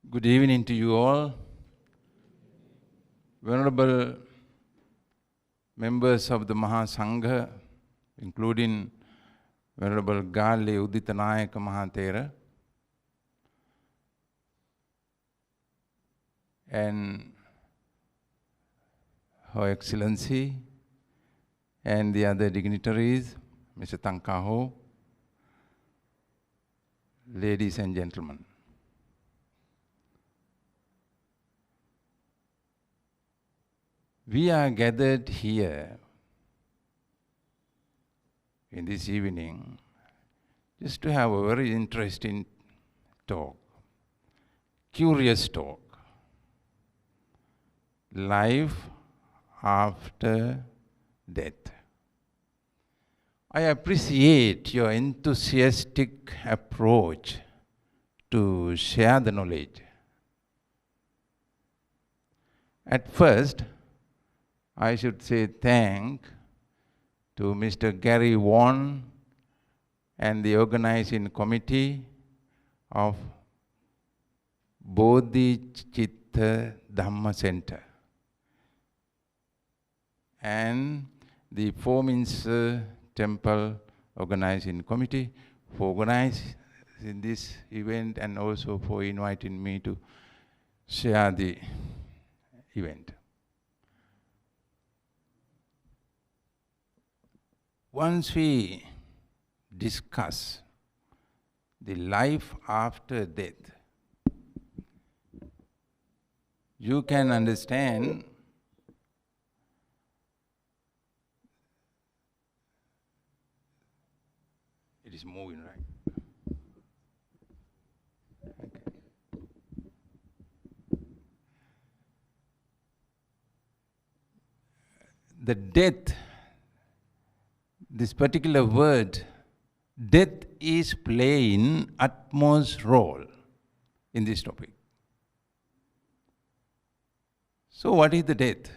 Good evening to you all. Venerable members of the Mahasangha, including Venerable Galle Uditanayaka Mahathera and Her Excellency and the other dignitaries, Mr. Tankaho, ladies and gentlemen. We are gathered here in this evening just to have a very interesting talk, curious talk. Life after death. I appreciate your enthusiastic approach to share the knowledge. At first, I should say thank to Mr. Gary Vaughan and the organizing committee of Bodhicitta Dhamma Center and the Four-Minster Temple organizing committee for organizing this event and also for inviting me to share the event. Once we discuss the life after death, you can understand it is moving, right? Okay. The death, this particular word, death is playing utmost role in this topic. So what is the death?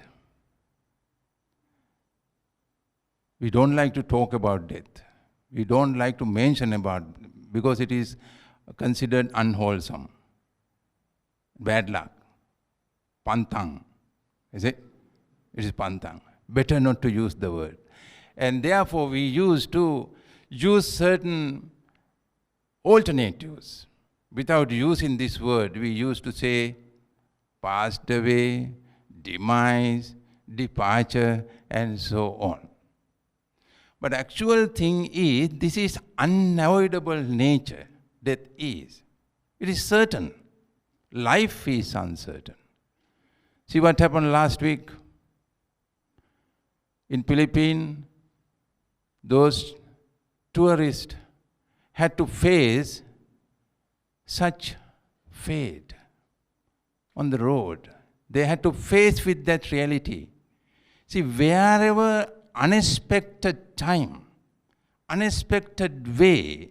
We don't like to talk about death. We don't like to mention about, because it is considered unwholesome. Bad luck. Pantang. Is it? It is pantang. Better not to use the word. And therefore we used to use certain alternatives. Without using this word, we used to say passed away, demise, departure, and so on. But actual thing is, this is unavoidable nature, death is. It is certain. Life is uncertain. See what happened last week? In Philippines, those tourists had to face such fate on the road. They had to face with that reality. See, wherever unexpected time, unexpected way,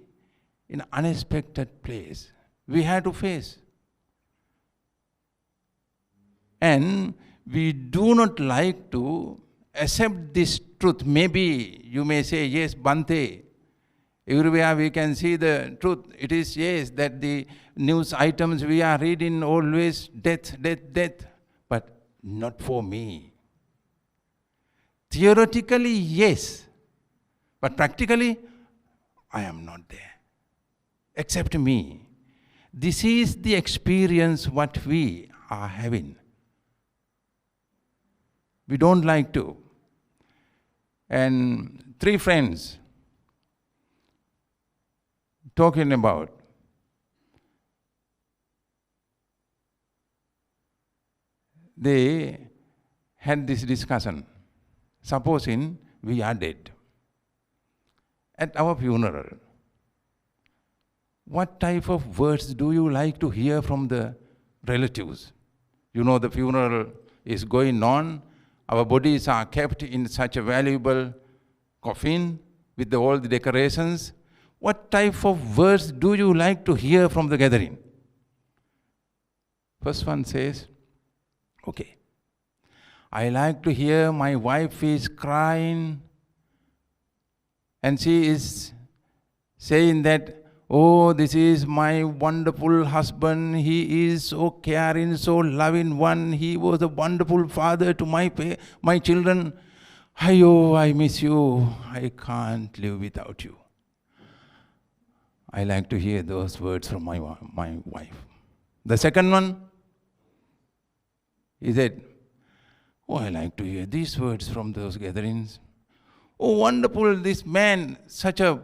in unexpected place, we had to face. And we do not like to accept this truth. Maybe you may say, yes, Bhante, everywhere we can see the truth. It is, yes, that the news items we are reading always death, death, death. But not for me. Theoretically, yes. But practically, I am not there. Except me. This is the experience what we are having. We don't like to. And three friends talking about they had this discussion. Supposing we are dead. At our funeral, what type of words do you like to hear from the relatives? You know, the funeral is going on. Our bodies are kept in such a valuable coffin with all the decorations. What type of words do you like to hear from the gathering? First one says, okay, I like to hear my wife is crying and she is saying that, Oh, this is my wonderful husband. He is so caring, so loving one. He was a wonderful father to my children. Ayo, I miss you. I can't live without you. I like to hear those words from my wife. The second one, he said, oh, I like to hear these words from those gatherings. Oh, wonderful, this man, such a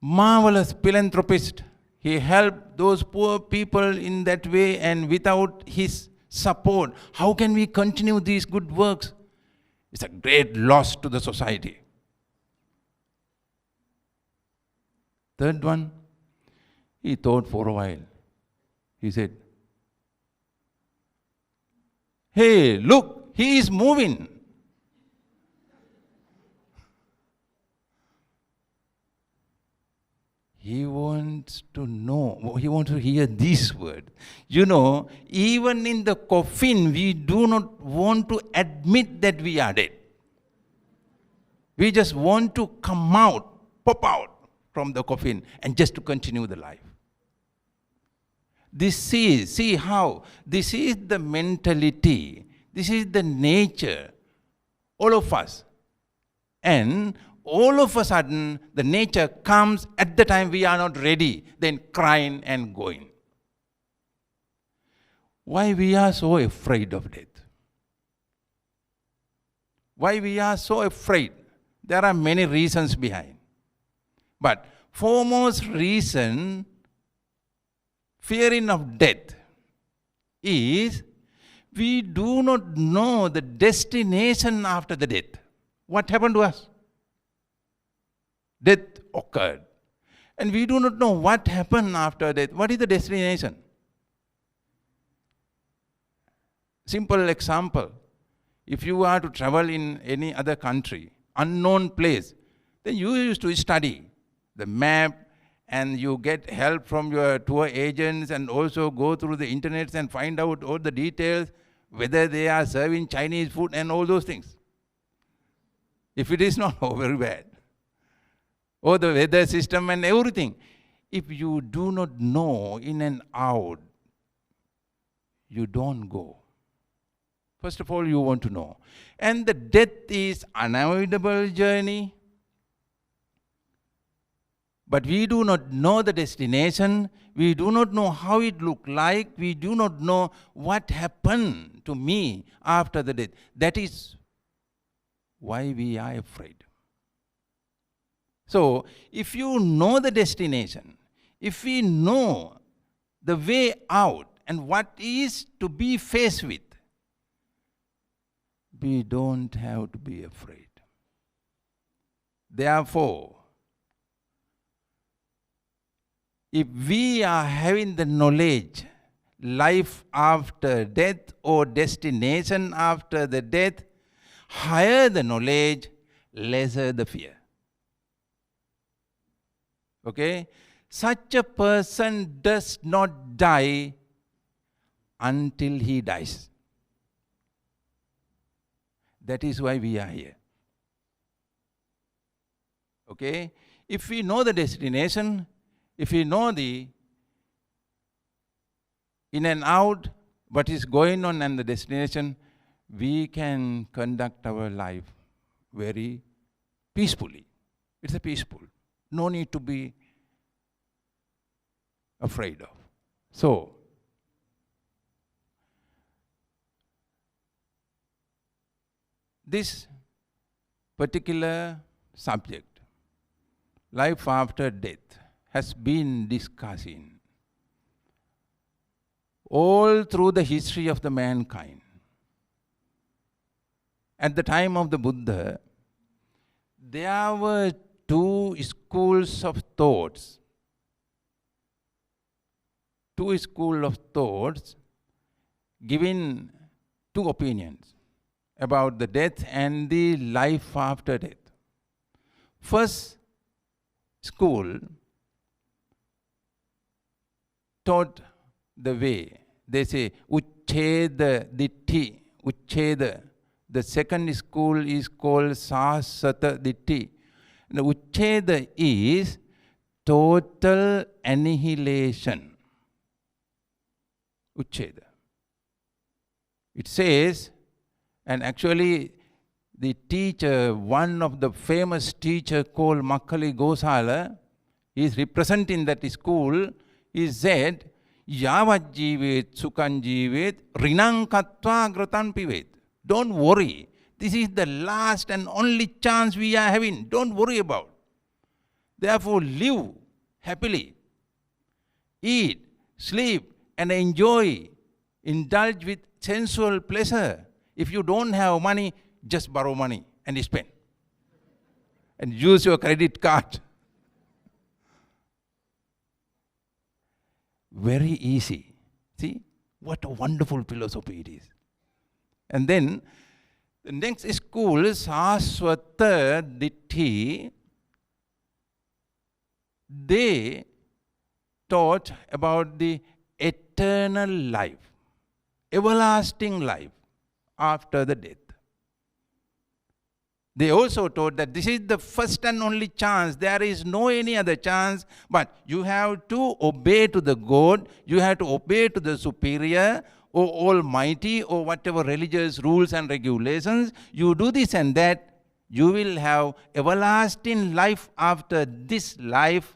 marvelous philanthropist. He helped those poor people in that way, and without his support, how can we continue these good works? It's a great loss to the society. Third one, he thought for a while. He said, hey, look, he is moving. He wants to know, he wants to hear this word. You know, even in the coffin, we do not want to admit that we are dead. We just want to come out, pop out from the coffin and just to continue the life. This is, see how, this is the mentality, this is the nature, all of us. And all of a sudden, the nature comes at the time we are not ready, then crying and going. Why we are so afraid of death? Why we are so afraid? There are many reasons behind. But foremost reason, fearing of death, is we do not know the destination after the death. What happened to us? Death occurred. And we do not know what happened after death. What is the destination? Simple example. If you are to travel in any other country, unknown place, then you used to study the map and you get help from your tour agents and also go through the internet and find out all the details, whether they are serving Chinese food and all those things. If it is not, oh, very bad. Or the weather system and everything. If you do not know in and out, you don't go. First of all, you want to know. And the death is unavoidable journey. But we do not know the destination. We do not know how it looked like. We do not know what happened to me after the death. That is why we are afraid. So, if you know the destination, if we know the way out and what is to be faced with, we don't have to be afraid. Therefore, if we are having the knowledge, life after death or destination after the death, higher the knowledge, lesser the fear. Okay? Such a person does not die until he dies. That is why we are here. Okay? If we know the destination, if we know the in and out, what is going on and the destination, we can conduct our life very peacefully. It's a peaceful. No need to be afraid of. So, this particular subject, life after death, has been discussing all through the history of the mankind. At the time of the Buddha, there were two schools of thoughts. Two schools of thoughts giving two opinions about the death and the life after death. First school taught the way. They say, Uchcheda Ditti, Uchcheda. The second school is called Sasata Ditti. The Uchcheda is total annihilation. Uchcheda. It says, and actually the teacher, one of the famous teacher called Makkali Gosala, is representing that school, he said, Yavat jivet sukhan jivet rinang katva gratan pivet. Don't worry. This is the last and only chance we are having. Don't worry about. Therefore, live happily. Eat, sleep, and enjoy. Indulge with sensual pleasure. If you don't have money, just borrow money and spend. And use your credit card. Very easy. See, what a wonderful philosophy it is. And then, the next school, Saswata Ditti, they taught about the eternal life, everlasting life after the death. They also taught that this is the first and only chance. There is no any other chance, but you have to obey to the God, you have to obey to the superior, or almighty, or whatever religious rules and regulations. You do this and that, you will have everlasting life after this life.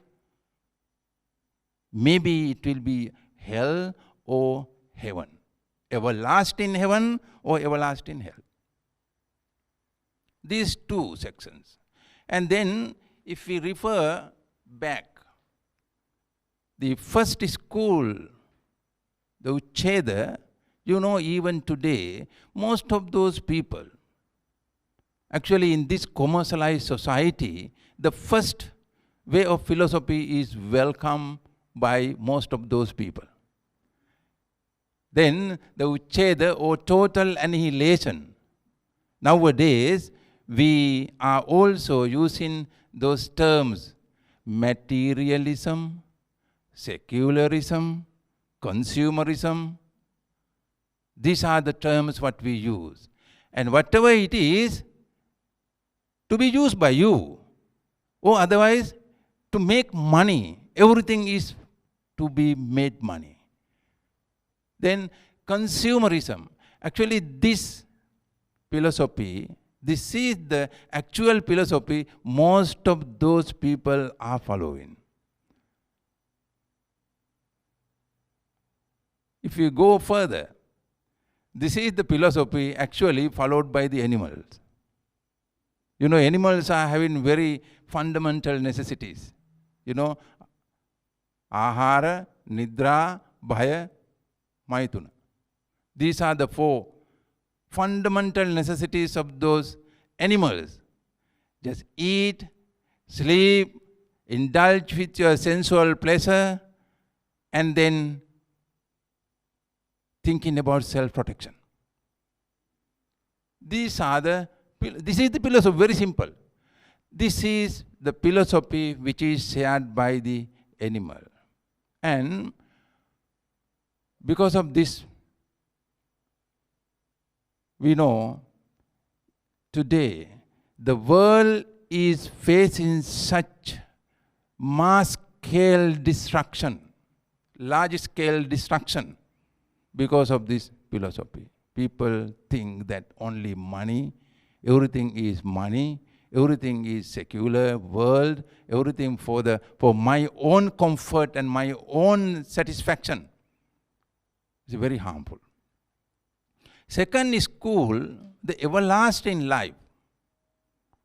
Maybe it will be hell or heaven. Everlasting heaven or everlasting hell. These two sections. And then, if we refer back, the first school, the Uchcheda, even today, most of those people, actually in this commercialized society, the first way of philosophy is welcome by most of those people. Then, the Uchcheda or total annihilation. Nowadays, we are also using those terms, materialism, secularism, consumerism. These are the terms what we use. And whatever it is, to be used by you, or otherwise to make money. Everything is to be made money. Then consumerism. Actually, this philosophy, this is the actual philosophy most of those people are following. If you go further, this is the philosophy actually followed by the animals. Animals are having very fundamental necessities. Ahara, Nidra, Bhaya, Maituna. These are the 4 fundamental necessities of those animals. Just eat, sleep, indulge with your sensual pleasure, and then thinking about self-protection. This is the philosophy, very simple. This is the philosophy which is shared by the animal. And because of this, we know today the world is facing such mass-scale destruction, large-scale destruction because of this philosophy. People think that only money, everything is money, everything is secular world, everything for my own comfort and my own satisfaction. It's very harmful. Second school, the everlasting life.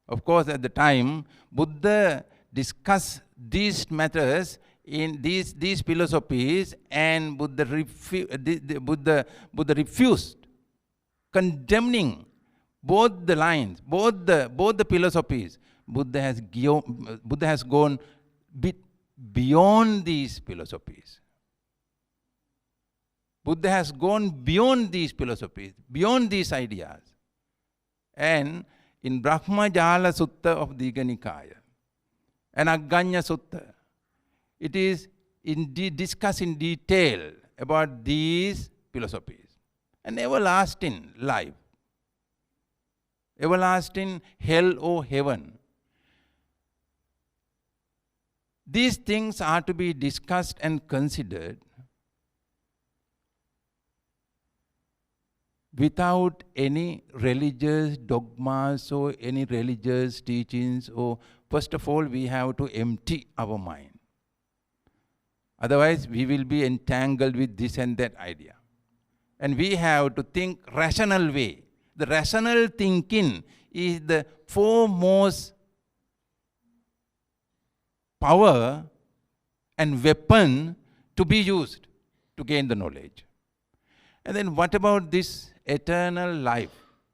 Of course, at the time, Buddha discussed these matters in these philosophies, and Buddha refused, condemning both the lines, both the philosophies. Buddha has gone bit beyond these philosophies. Buddha has gone beyond these philosophies, beyond these ideas. And in Brahmajala Sutta of Digha Nikaya and Agganya Sutta, it is discussed in detail about these philosophies. An everlasting life, everlasting hell or heaven. These things are to be discussed and considered without any religious dogmas or any religious teachings, or first of all, we have to empty our mind. Otherwise, we will be entangled with this and that idea. And we have to think rational way. The rational thinking is the foremost power and weapon to be used to gain the knowledge. And then what about this eternal life,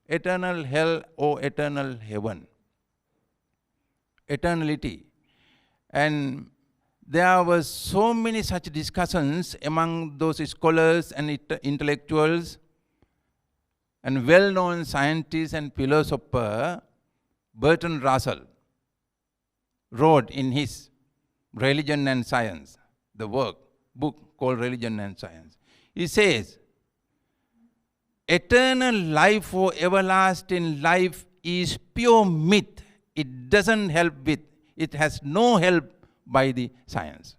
eternal hell or eternal heaven? Eternality. And there were so many such discussions among those scholars and intellectuals and well-known scientist and philosopher. Bertrand Russell wrote in his Religion and Science, the book called Religion and Science. He says, eternal life or everlasting life is pure myth. It doesn't help with, it has no help by the science.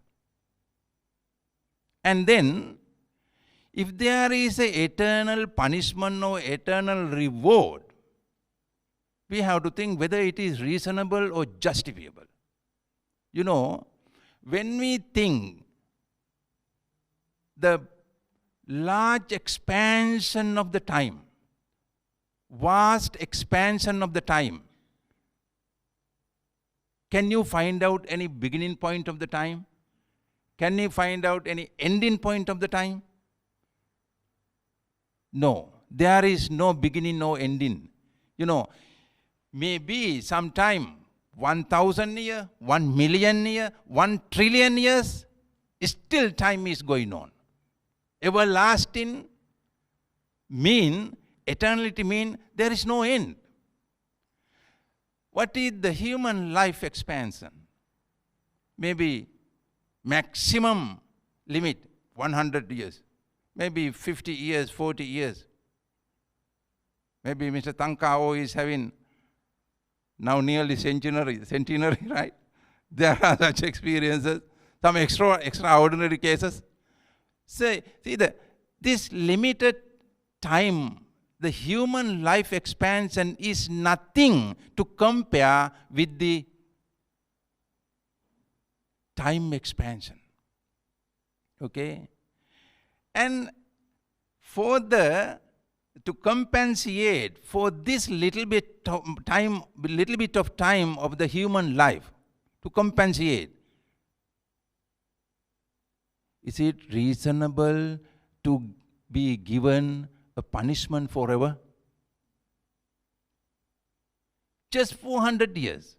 And then, if there is an eternal punishment or eternal reward, we have to think whether it is reasonable or justifiable. You know, when we think the large expansion of the time, vast expansion of the time, can you find out any beginning point of the time? Can you find out any ending point of the time? No, there is no beginning, no ending. You know, maybe sometime 1,000 years, 1 million years, 1 trillion years, still time is going on. Everlasting mean, eternity mean, there is no end. What is the human life expansion? Maybe maximum limit, 100 years. Maybe 50 years, 40 years. Maybe Mr. Tankao is having now nearly centenary, right? There are such experiences, some extraordinary cases. See this limited time, the human life expansion is nothing to compare with the time expansion. Okay? And to compensate for this little bit of time of the human life, to compensate, is it reasonable to be given a punishment forever? Just 400 years.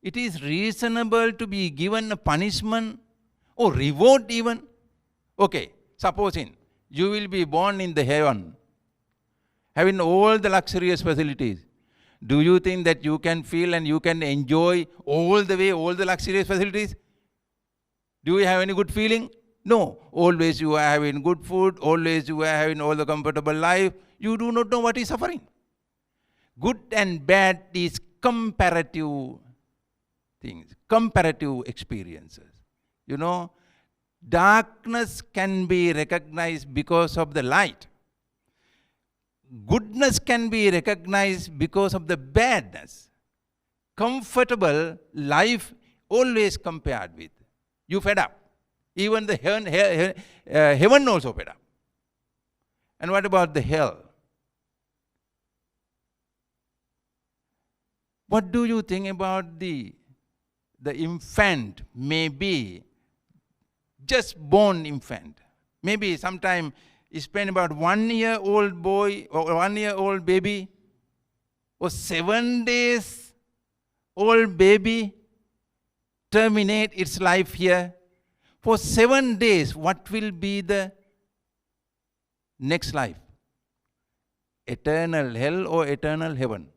It is reasonable to be given a punishment or reward even? Okay, supposing you will be born in the heaven, having all the luxurious facilities. Do you think that you can feel and you can enjoy all the luxurious facilities? Do you have any good feeling? No. Always you are having good food, always you are having all the comfortable life. You do not know what is suffering. Good and bad is comparative things, comparative experiences. You know, darkness can be recognized because of the light. Goodness can be recognized because of the badness. Comfortable life always compared with. You fed up. Even the heaven also fed up. And what about the hell? What do you think about the infant, maybe just born infant? Maybe sometime you spend about 1 year-old boy or 1 year-old baby or 7 days old baby terminate its life here. For 7 days, what will be the next life? Eternal hell or eternal heaven?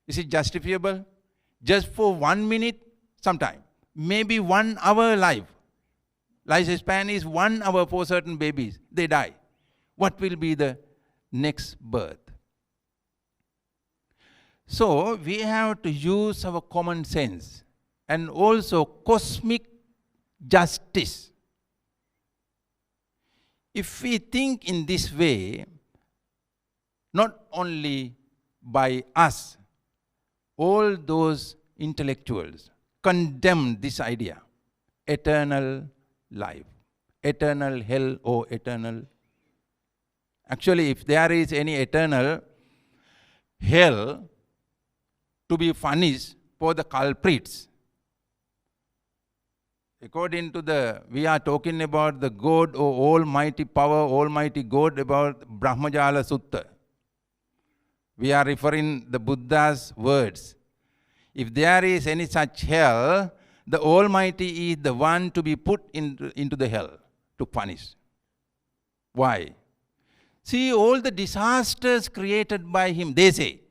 Is it justifiable? Just for 1 minute, sometime. Maybe 1 hour life. Lifespan is 1 hour for certain babies. They die. What will be the next birth? So, we have to use our common sense. and also cosmic justice. If we think in this way, not only by us, all those intellectuals condemn this idea, eternal life, eternal hell or eternal. Actually, if there is any eternal hell to be punished for the culprits, according to we are talking about the God or Almighty Power, Almighty God, about Brahmajala Sutta. We are referring the Buddha's words. If there is any such hell, the Almighty is the one to be put into the hell to punish. Why? See, all the disasters created by him, they say.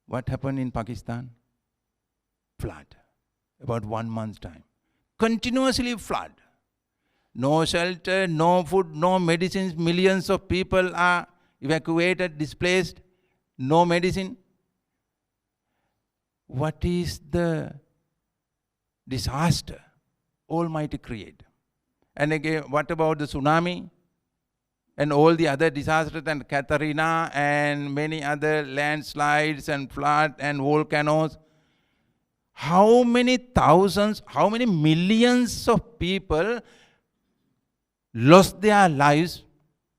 What happened in Pakistan? Flood. About 1 month's time. Continuously flood. No shelter, no food, no medicines. Millions of people are evacuated, displaced. No medicine. What is the disaster Almighty created? And again, what about the tsunami? And all the other disasters, and Katrina and many other landslides and flood and volcanoes. How many thousands, how many millions of people lost their lives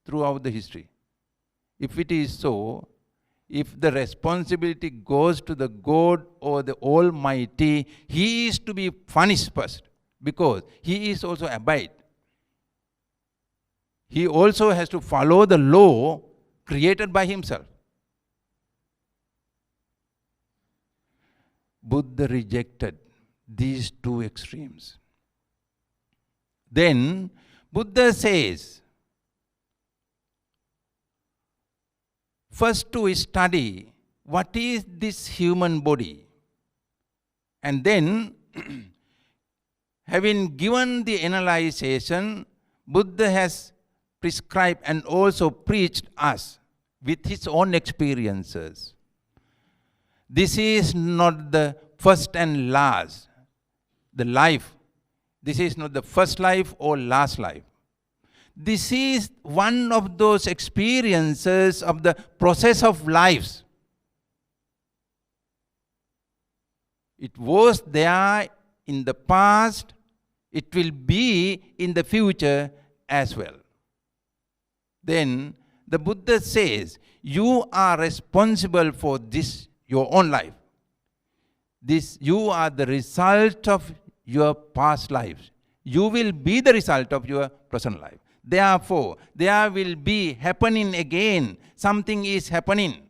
throughout the history? If it is so, if the responsibility goes to the God or the Almighty, He is to be punished first, because He is also abide. He also has to follow the law created by himself. Buddha rejected these two extremes. Then Buddha says, first to study what is this human body, and then having given the analyzation, Buddha has prescribed and also preached us with his own experiences. This is not the first and last, the life. This is not the first life or last life. This is one of those experiences of the process of lives. It was there in the past, it will be in the future as well. Then the Buddha says, you are responsible for this, your own life. This, you are the result of your past lives. You will be the result of your present life. Therefore, there will be happening again. Something is happening.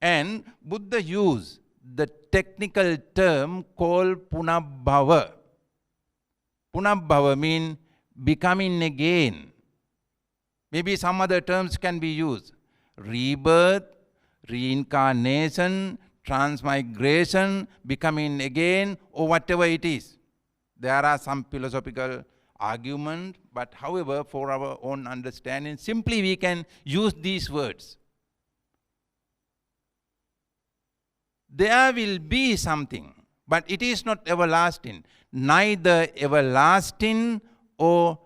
And Buddha used the technical term called Punabbhava. Punabbhava means becoming again. Maybe some other terms can be used. Rebirth, reincarnation, transmigration, becoming again, or whatever it is. There are some philosophical arguments, but however, for our own understanding, simply we can use these words. There will be something, but it is not everlasting. Neither everlasting or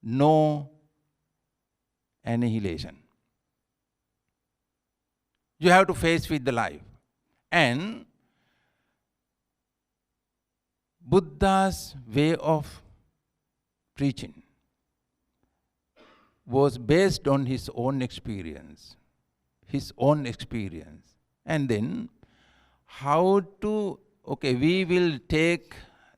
no annihilation. You have to face with the life. And Buddha's way of preaching was based on his own experience. And then how to, we will take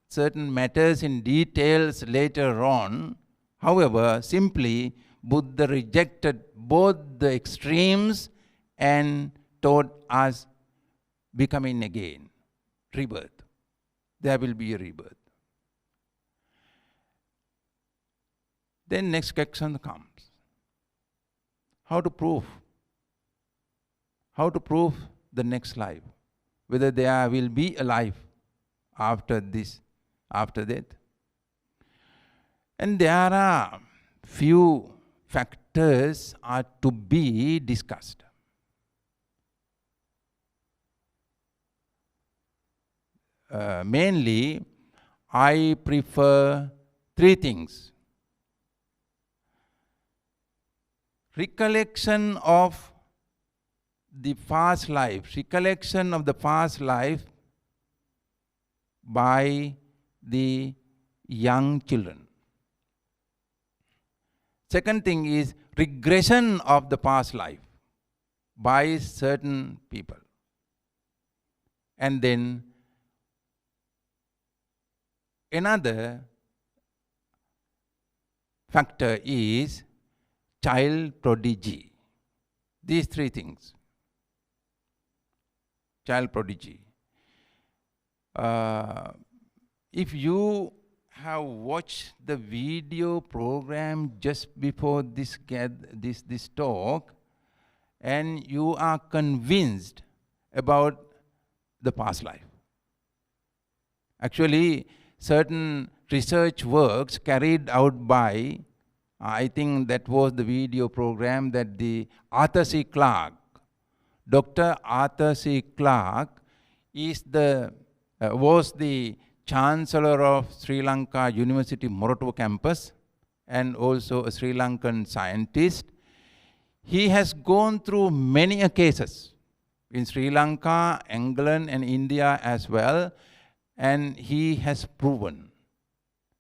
certain matters in details later on. However, simply Buddha rejected both the extremes and taught us becoming again, rebirth. There will be a rebirth. Then next question comes. How to prove? How to prove the next life? Whether there will be a life after this, after that. And there are few factors are to be discussed. mainly, I prefer three things. Recollection of the past life, recollection of the past life by the young children. Second thing is regression of the past life by certain people. And then another factor is child prodigy. These three things. Child prodigy. If you have watched the video program just before this talk, and you are convinced about the past life. Actually, certain research works carried out by, I think that was the video program that the Arthur C. Clarke, Dr. Arthur C. Clarke is was the Chancellor of Sri Lanka University Moratuwa campus and also a Sri Lankan scientist. He has gone through many cases in Sri Lanka, England and India as well, and he has proven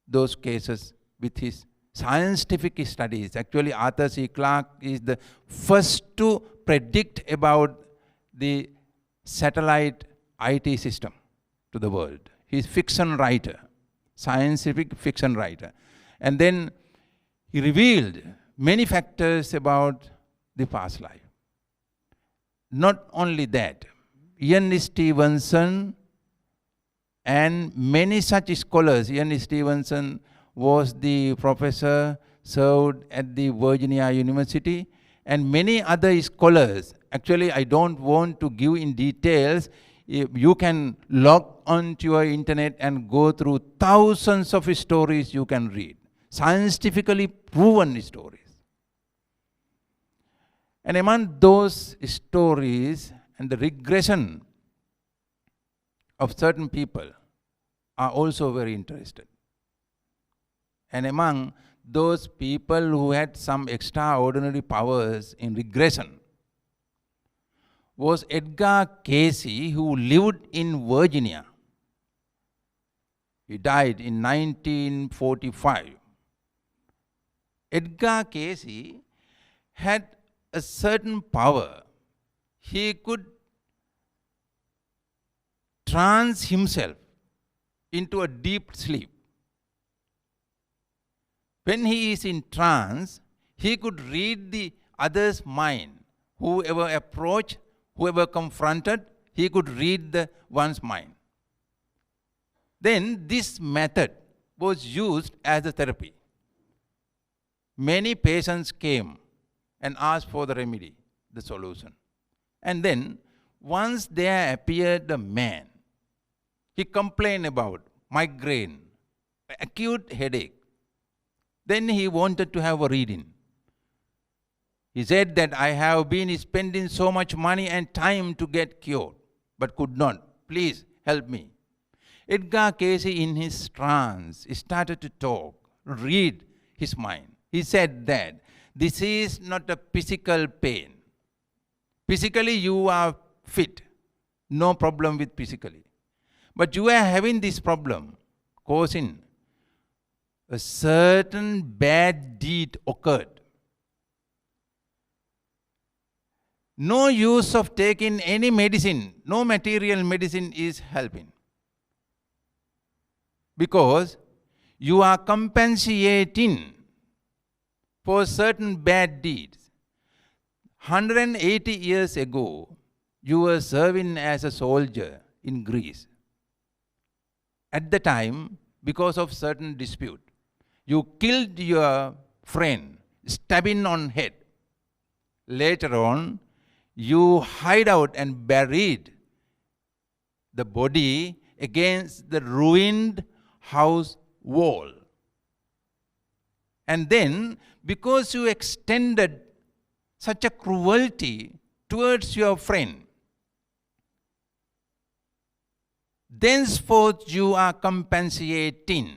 those cases with his scientific studies. Actually, Arthur C. Clarke is the first to predict about the satellite IT system to the world. He's a fiction writer, scientific fiction writer. And then he revealed many factors about the past life. Not only that, Ian Stevenson and many such scholars, Ian Stevenson was the professor, served at the Virginia University, and many other scholars. Actually, I don't want to give in details. You can log onto your internet and go through thousands of stories you can read, scientifically proven stories. And among those stories and the regression of certain people are also very interested. And among those people who had some extraordinary powers in regression was Edgar Cayce, who lived in Virginia. He died in 1945. Edgar Cayce had a certain power. He could trance himself into a deep sleep. When he is in trance, he could read the other's mind. Whoever approached, whoever confronted, he could read one's mind. Then this method was used as a therapy. Many patients came and asked for the remedy, the solution. And then once there appeared a man, he complained about migraine, acute headache. Then he wanted to have a reading. He said that I have been spending so much money and time to get cured, but could not. Please help me. Edgar Cayce in his trance started to talk, read his mind. He said that this is not a physical pain. Physically you are fit, no problem with physically. But you are having this problem causing a certain bad deed occurred. No use of taking any medicine, no material medicine is helping. Because you are compensating for certain bad deeds. 180 years ago, you were serving as a soldier in Greece. At the time, because of certain dispute, you killed your friend, stabbing on head. Later on, you hide out and buried the body against the ruined house wall. And then, because you extended such a cruelty towards your friend, Thenceforth you are compensating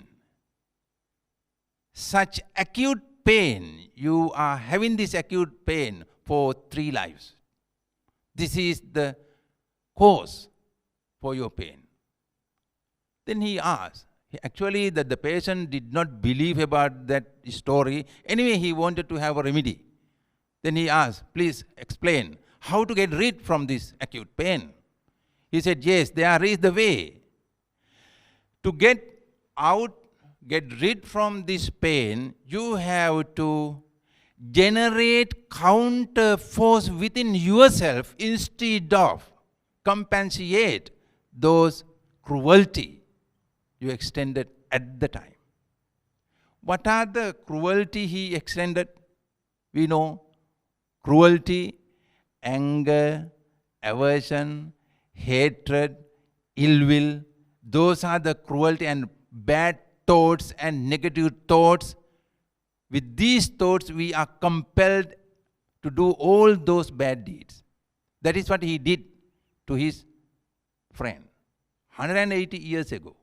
such acute pain. You are having this acute pain for 3 lives. This is the cause for your pain. Then he asked. Actually, that the patient did not believe about that story. Anyway, he wanted to have a remedy. Then he asked, please explain how to get rid from this acute pain. He said, yes, there is the way. To get rid from this pain, you have to generate counter force within yourself instead of compensate those cruelty you extended at the time. What are the cruelty he extended? We know cruelty, anger, aversion, hatred, ill will. Those are the cruelty and bad thoughts and negative thoughts. With these thoughts, we are compelled to do all those bad deeds. That is what he did to his friend 180 years ago.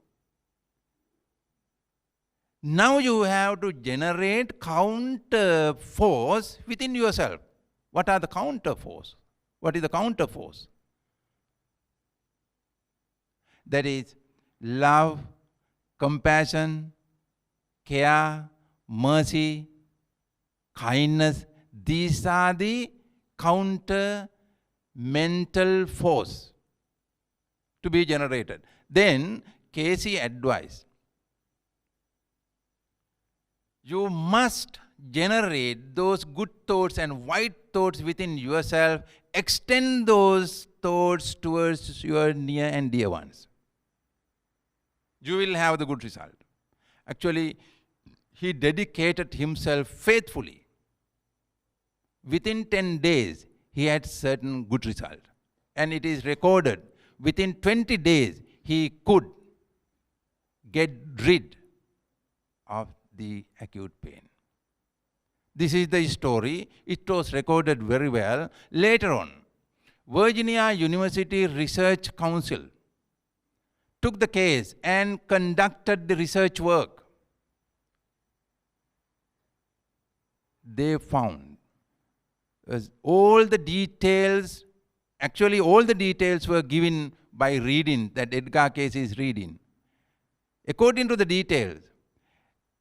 Now you have to generate counter force within yourself. What are the counter force? What is the counter force? That is love, compassion, care, mercy, kindness. These are the counter mental force to be generated. Then Casey advised, you must generate those good thoughts and white thoughts within yourself. Extend those thoughts towards your near and dear ones. You will have the good result. Actually, he dedicated himself faithfully. Within 10 days, he had certain good result. And it is recorded, within 20 days, he could get rid of the acute pain. This is the story. It was recorded very well. Later on, Virginia University Research Council took the case and conducted the research work. They found all the details, actually all the details were given by reading, that Edgar Cayce is reading. According to the details,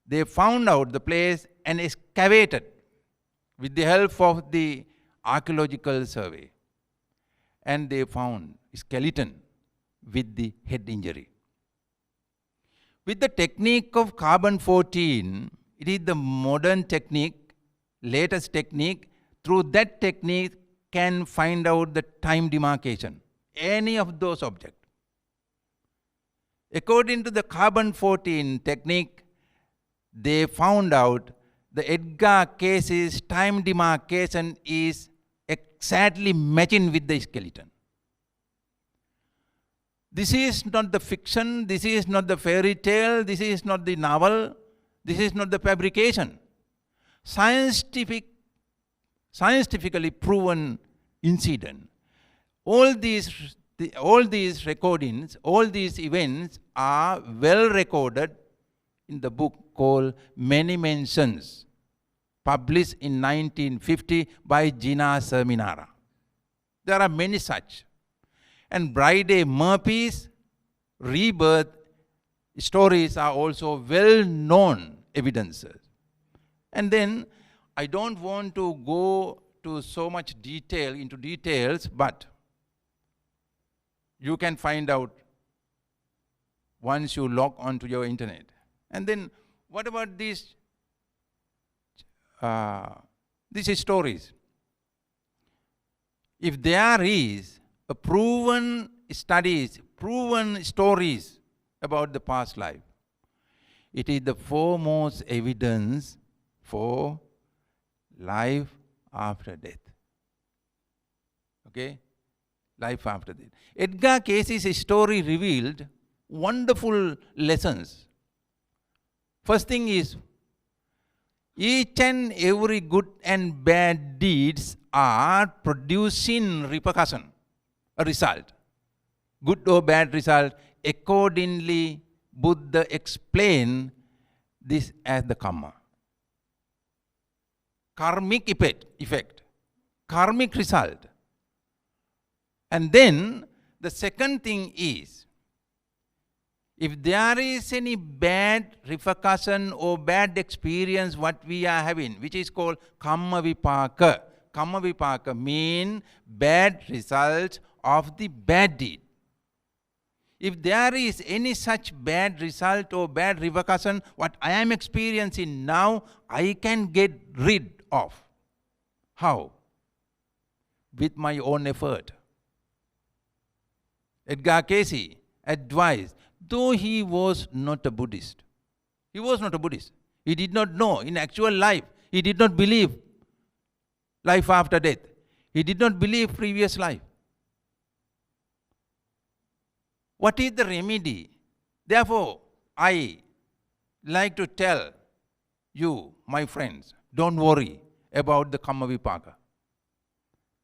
they found out the place and excavated with the help of the archaeological survey. And they found a skeleton with the head injury. With the technique of carbon-14, it is the modern technique, latest technique. Through that technique, can find out the time demarcation, any of those objects. According to the carbon-14 technique, they found out the Edgar Cayce's time demarcation is exactly matching with the skeleton. This is not the fiction, this is not the fairy tale, this is not the novel, this is not the fabrication. Scientifically proven incident. All these recordings, all these events are well recorded in the book called Many Mentions, published in 1950 by Gina Serminara. There are many such. And Bridie Murphy's rebirth stories are also well-known evidences. And then, I don't want to go to so much detail, into details, but you can find out once you log onto your internet. And then, what about these stories? If there is a proven studies, proven stories about the past life, it is the foremost evidence for life after death. Okay? Life after death. Edgar Cayce's story revealed wonderful lessons. First thing is, each and every good and bad deeds are producing repercussion, a result. Good or bad result, accordingly, Buddha explained this as the karma. Karmic effect, karmic result. And then the second thing is, if there is any bad repercussion or bad experience what we are having, which is called kamma vipaka. Kamma vipaka means bad results of the bad deed. If there is any such bad result or bad repercussion, what I am experiencing now, I can get rid of. How? With my own effort. Edgar Cayce advised, though he was not a Buddhist. He was not a Buddhist. He did not know in actual life. He did not believe life after death. He did not believe previous life. What is the remedy? Therefore, I like to tell you, my friends, don't worry about the kamma vipaka.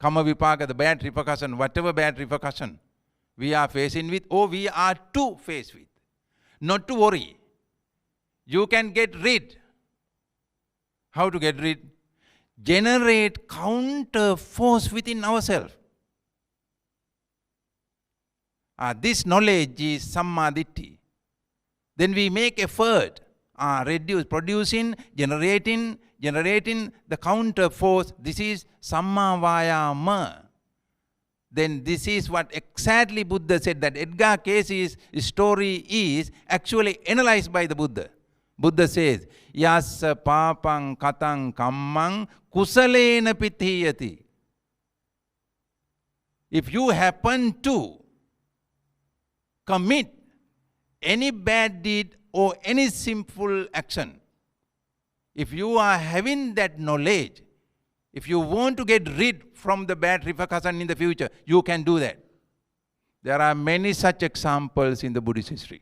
Kamma vipaka, the bad repercussion, whatever bad repercussion we are facing with or we are to face with. Not to worry. You can get rid. How to get rid? Generate counter force within ourselves. This knowledge is sammaditthi. Then we make effort, producing, generating the counter force. This is samma vayama. Then this is what exactly Buddha said, that Edgar Cayce's story is actually analyzed by the Buddha. Buddha says, yassa papang katang kammang kusalena pitiyati. If you happen to commit any bad deed or any sinful action, if you are having that knowledge, if you want to get rid from the bad repercussion in the future, you can do that. There are many such examples in the Buddhist history.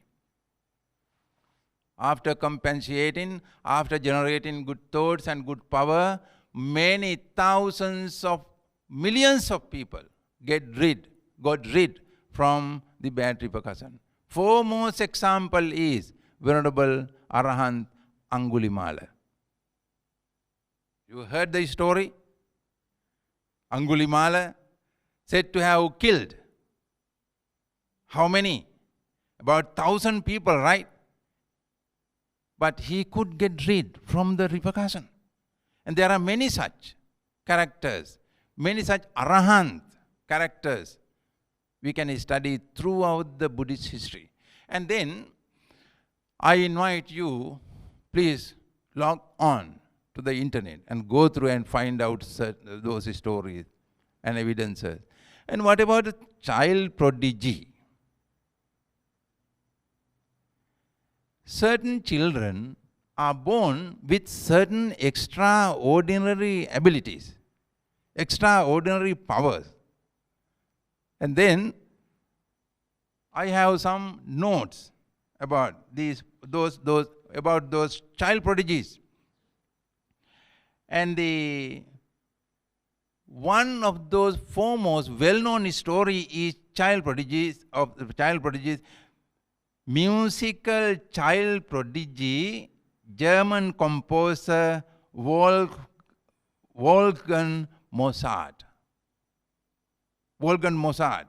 After compensating, after generating good thoughts and good power, many thousands of millions of people got rid from the bad repercussion. Foremost example is Venerable Arahant Angulimala. You heard the story? Angulimala said to have killed how many? About 1,000 people, right? But he could get rid from the repercussion. And there are many such characters, many such Arahant characters we can study throughout the Buddhist history. And then I invite you, please log on to the internet and go through and find out those stories and evidences. And what about the child prodigy? Certain children are born with certain extraordinary abilities, extraordinary powers. And then I have some notes about those child prodigies. And one of those foremost well-known story is child prodigies, musical child prodigy, German composer Wolfgang Mozart. Wolfgang Mozart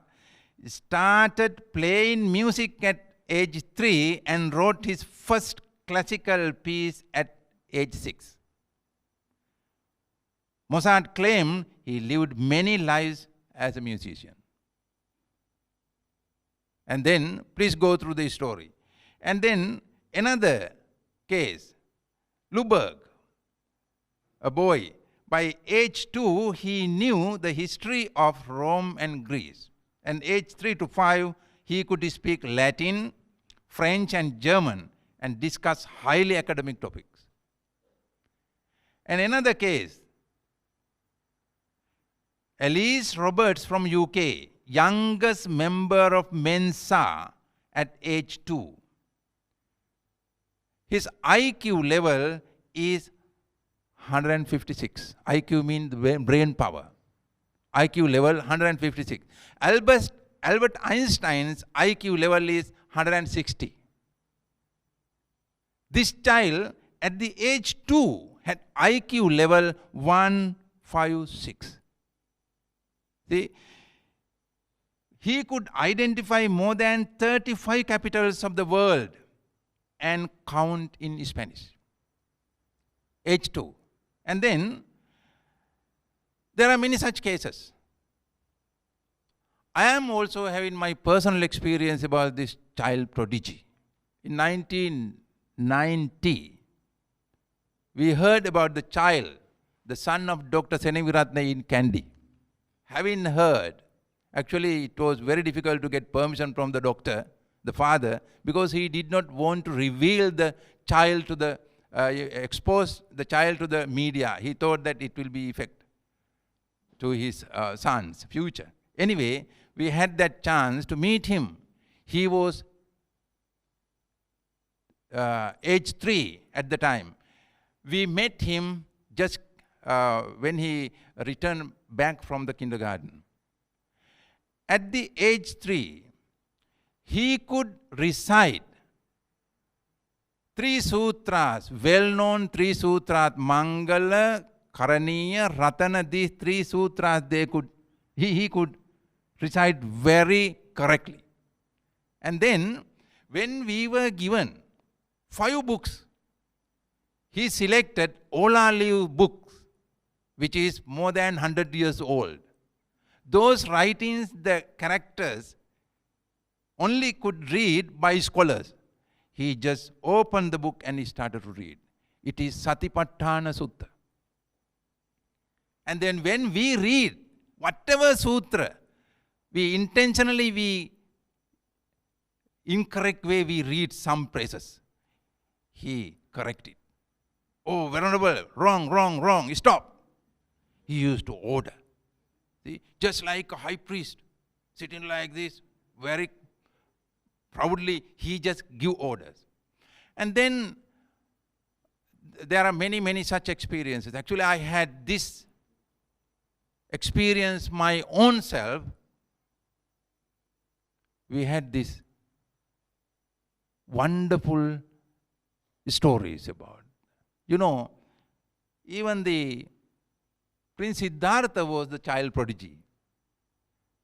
started playing music at age 3 and wrote his first classical piece at age 6. Mozart claimed he lived many lives as a musician. And then, please go through the story. And then, another case, Luberg, a boy. By age 2, he knew the history of Rome and Greece. And age 3 to 5, he could speak Latin, French, and German and discuss highly academic topics. And another case, Elise Roberts from UK, youngest member of Mensa at age 2. His IQ level is 156. IQ means brain power. IQ level 156. Albert Einstein's IQ level is 160. This child at the age 2 had IQ level 156. See, he could identify more than 35 capitals of the world and count in Spanish. Age 2. And then there are many such cases. I am also having my personal experience about this child prodigy. In 1990, we heard about the child, the son of Dr. Seneviratne in Kandy. Having heard, actually it was very difficult to get permission from the doctor, the father, because he did not want to reveal the child to the, expose the child to the media. He thought that it will be effect to his son's future. Anyway, we had that chance to meet him. He was age 3 at the time. We met him just when he returned back from the kindergarten. At the age 3, he could recite 3 sutras, well-known 3 sutras, Mangala, Karaniya, Ratana, these 3 sutras, he could recite very correctly. And then, when we were given 5 books, he selected Ola Liu books, which is more than 100 years old. Those writings, the characters, only could read by scholars. He just opened the book and he started to read. It is Satipatthana Sutta. And then when we read whatever sutra, we incorrect way we read some phrases. He corrected. Oh, Venerable, wrong, stop. He used to order. See, just like a high priest, sitting like this, very proudly, he just give orders. And then there are many such experiences. Actually, I had this experience my own self. We had this wonderful stories about. You know, even the Prince Siddhartha was the child prodigy.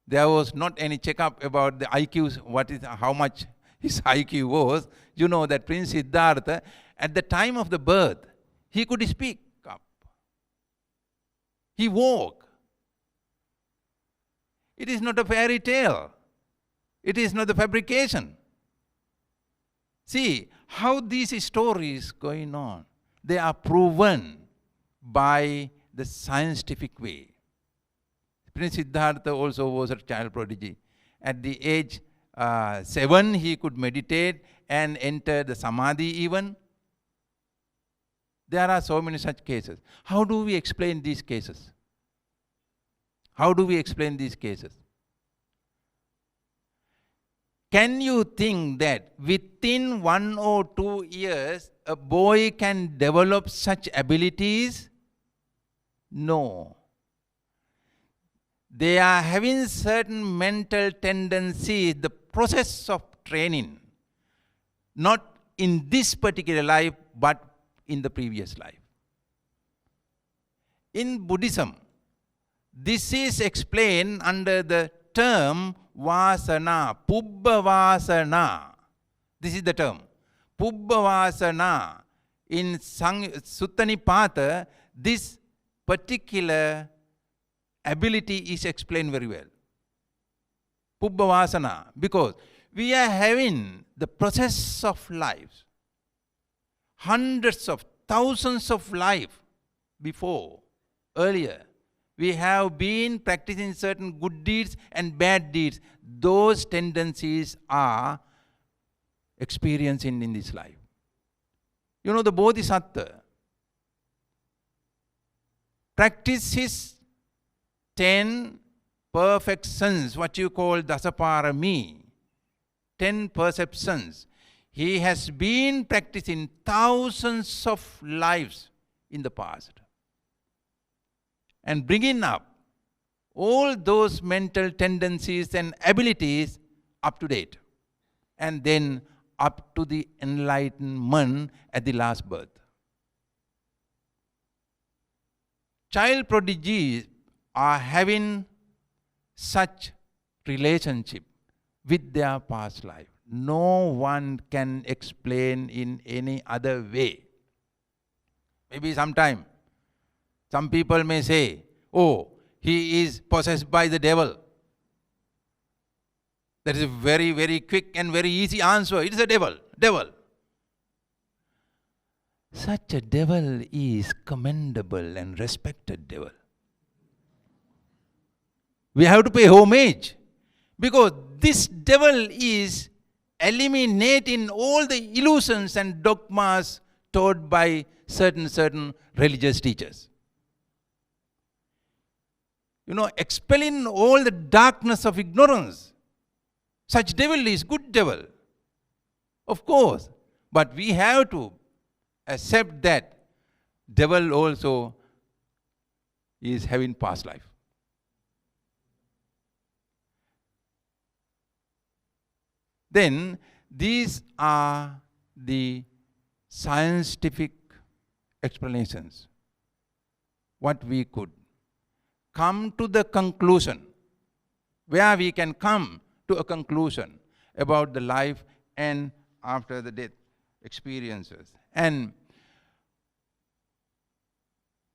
There was not any checkup about the IQs, how much his IQ was. You know that Prince Siddhartha, at the time of the birth, he could speak up. He walked. It is not a fairy tale. It is not a fabrication. See how these stories going on. They are proven by the scientific way. Prince Siddhartha also was a child prodigy. At the age 7, he could meditate and enter the samadhi even. There are so many such cases. How do we explain these cases? How do we explain these cases? Can you think that within 1 or 2 years, a boy can develop such abilities? No. They are having certain mental tendencies, the process of training, not in this particular life, but in the previous life. In Buddhism, this is explained under the term Vasana, Pubbha Vasana. This is the term. Pubbha Vasana. In Sutta Nipata, this particular ability is explained very well. Pubbha Vasana. Because we are having the process of life. Hundreds of thousands of life before, earlier. We have been practicing certain good deeds and bad deeds. Those tendencies are experienced in this life. You know, the Bodhisattva practice his 10 perfections, what you call Dasaparami, 10 perceptions. He has been practicing thousands of lives in the past. And bringing up all those mental tendencies and abilities up to date. and then up to the enlightenment at the last birth. Child prodigies are having such relationship with their past life. No one can explain in any other way. Maybe sometime some people may say, oh, he is possessed by the devil. That is a very, very quick and very easy answer. It is a devil. Devil. Such a devil is commendable and respected devil. We have to pay homage, because this devil is eliminating all the illusions and dogmas taught by certain religious teachers. Expelling all the darkness of ignorance. Such devil is good devil, of course. But we have to accept that devil also is having past life. Then these are the scientific explanations. What we could come to the conclusion, where we can come to a conclusion about the life and after the death experiences. And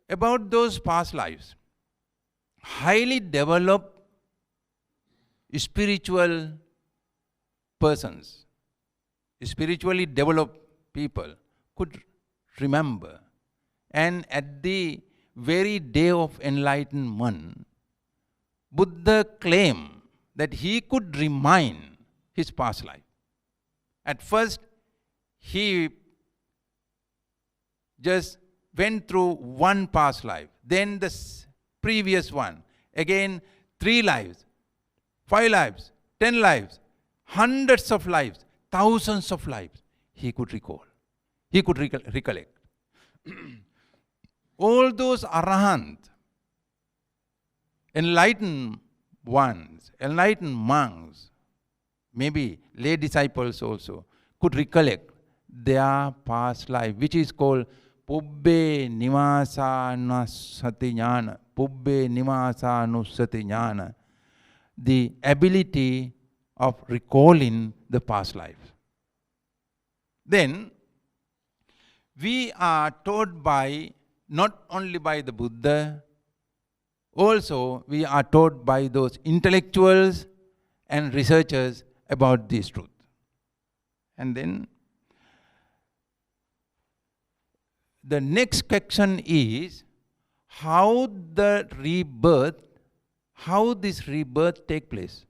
about those past lives, highly developed spiritual persons, spiritually developed people could remember. And at the very day of enlightenment, Buddha claimed that he could remind his past life. At first, he just went through one past life, then the previous one, again 3 lives, 5 lives, 10 lives, hundreds of lives, thousands of lives he could recall. He could recollect. All those arahant, enlightened ones, enlightened monks, maybe lay disciples also, could recollect their past life, which is called Pubbe Nivasanusati Jnana. Pubbe Nivasanusati Jnana. The ability of recalling the past life. Then, we are taught by, not only by the Buddha, also we are taught by those intellectuals and researchers about this truth. And then, the next question is how this rebirth take place.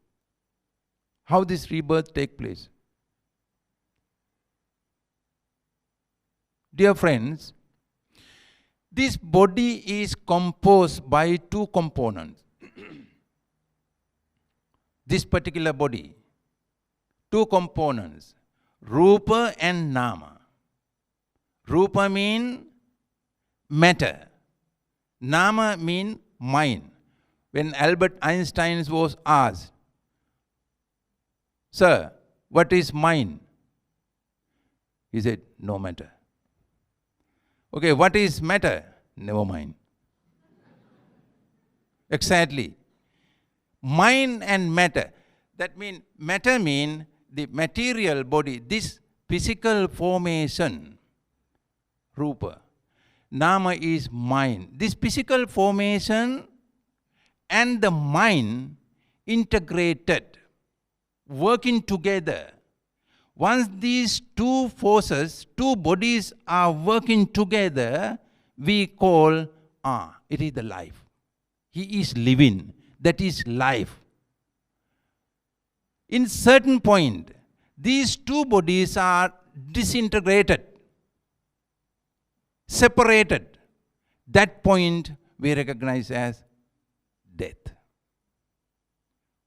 How this rebirth take place. Dear friends, this body is composed by 2 components. This particular body, 2 components, Rupa and Nama. Rupa mean matter. Nama mean mind. When Albert Einstein was asked, "Sir, what is mind?" He said, "No matter." Okay, what is matter? Never mind. Exactly. Mind and matter. That means matter mean the material body, this physical formation, Rupa. Nama is mind. This physical formation and the mind integrated, working together. Once these 2 forces, 2 bodies are working together, we call, it is the life. He is living. That is life. In certain point, these 2 bodies are disintegrated, separated. That point we recognize as death.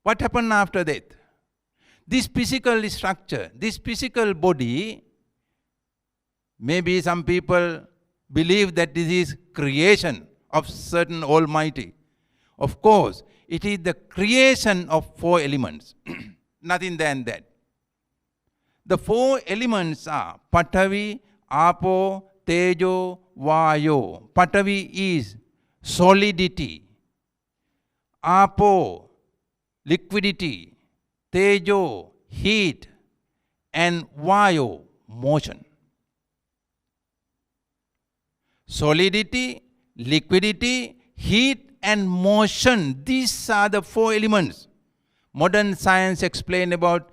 What happened after death? This physical structure, this physical body, maybe some people believe that this is creation of certain Almighty. Of course, it is the creation of 4 elements, nothing than that. The four elements are Patavi, Apo, Tejo, Vayo. Patavi is solidity. Apo, liquidity. Tejo, heat. And Vayo, motion. Solidity, liquidity, heat and motion. These are the four elements. Modern science explains about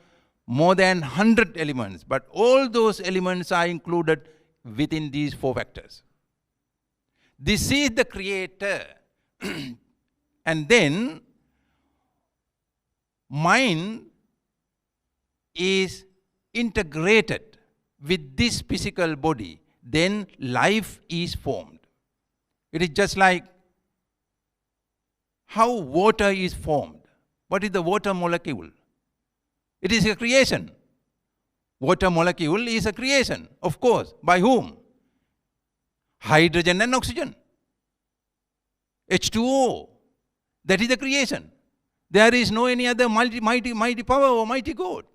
more than 100 elements, but all those elements are included within these four factors. This is the creator. And then mind is integrated with this physical body. Then life is formed. It is just like how water is formed. What is the water molecule? It is a creation. Water molecule is a creation, of course. By whom? Hydrogen and oxygen. H2O. That is the creation. There is no any other mighty power or mighty God.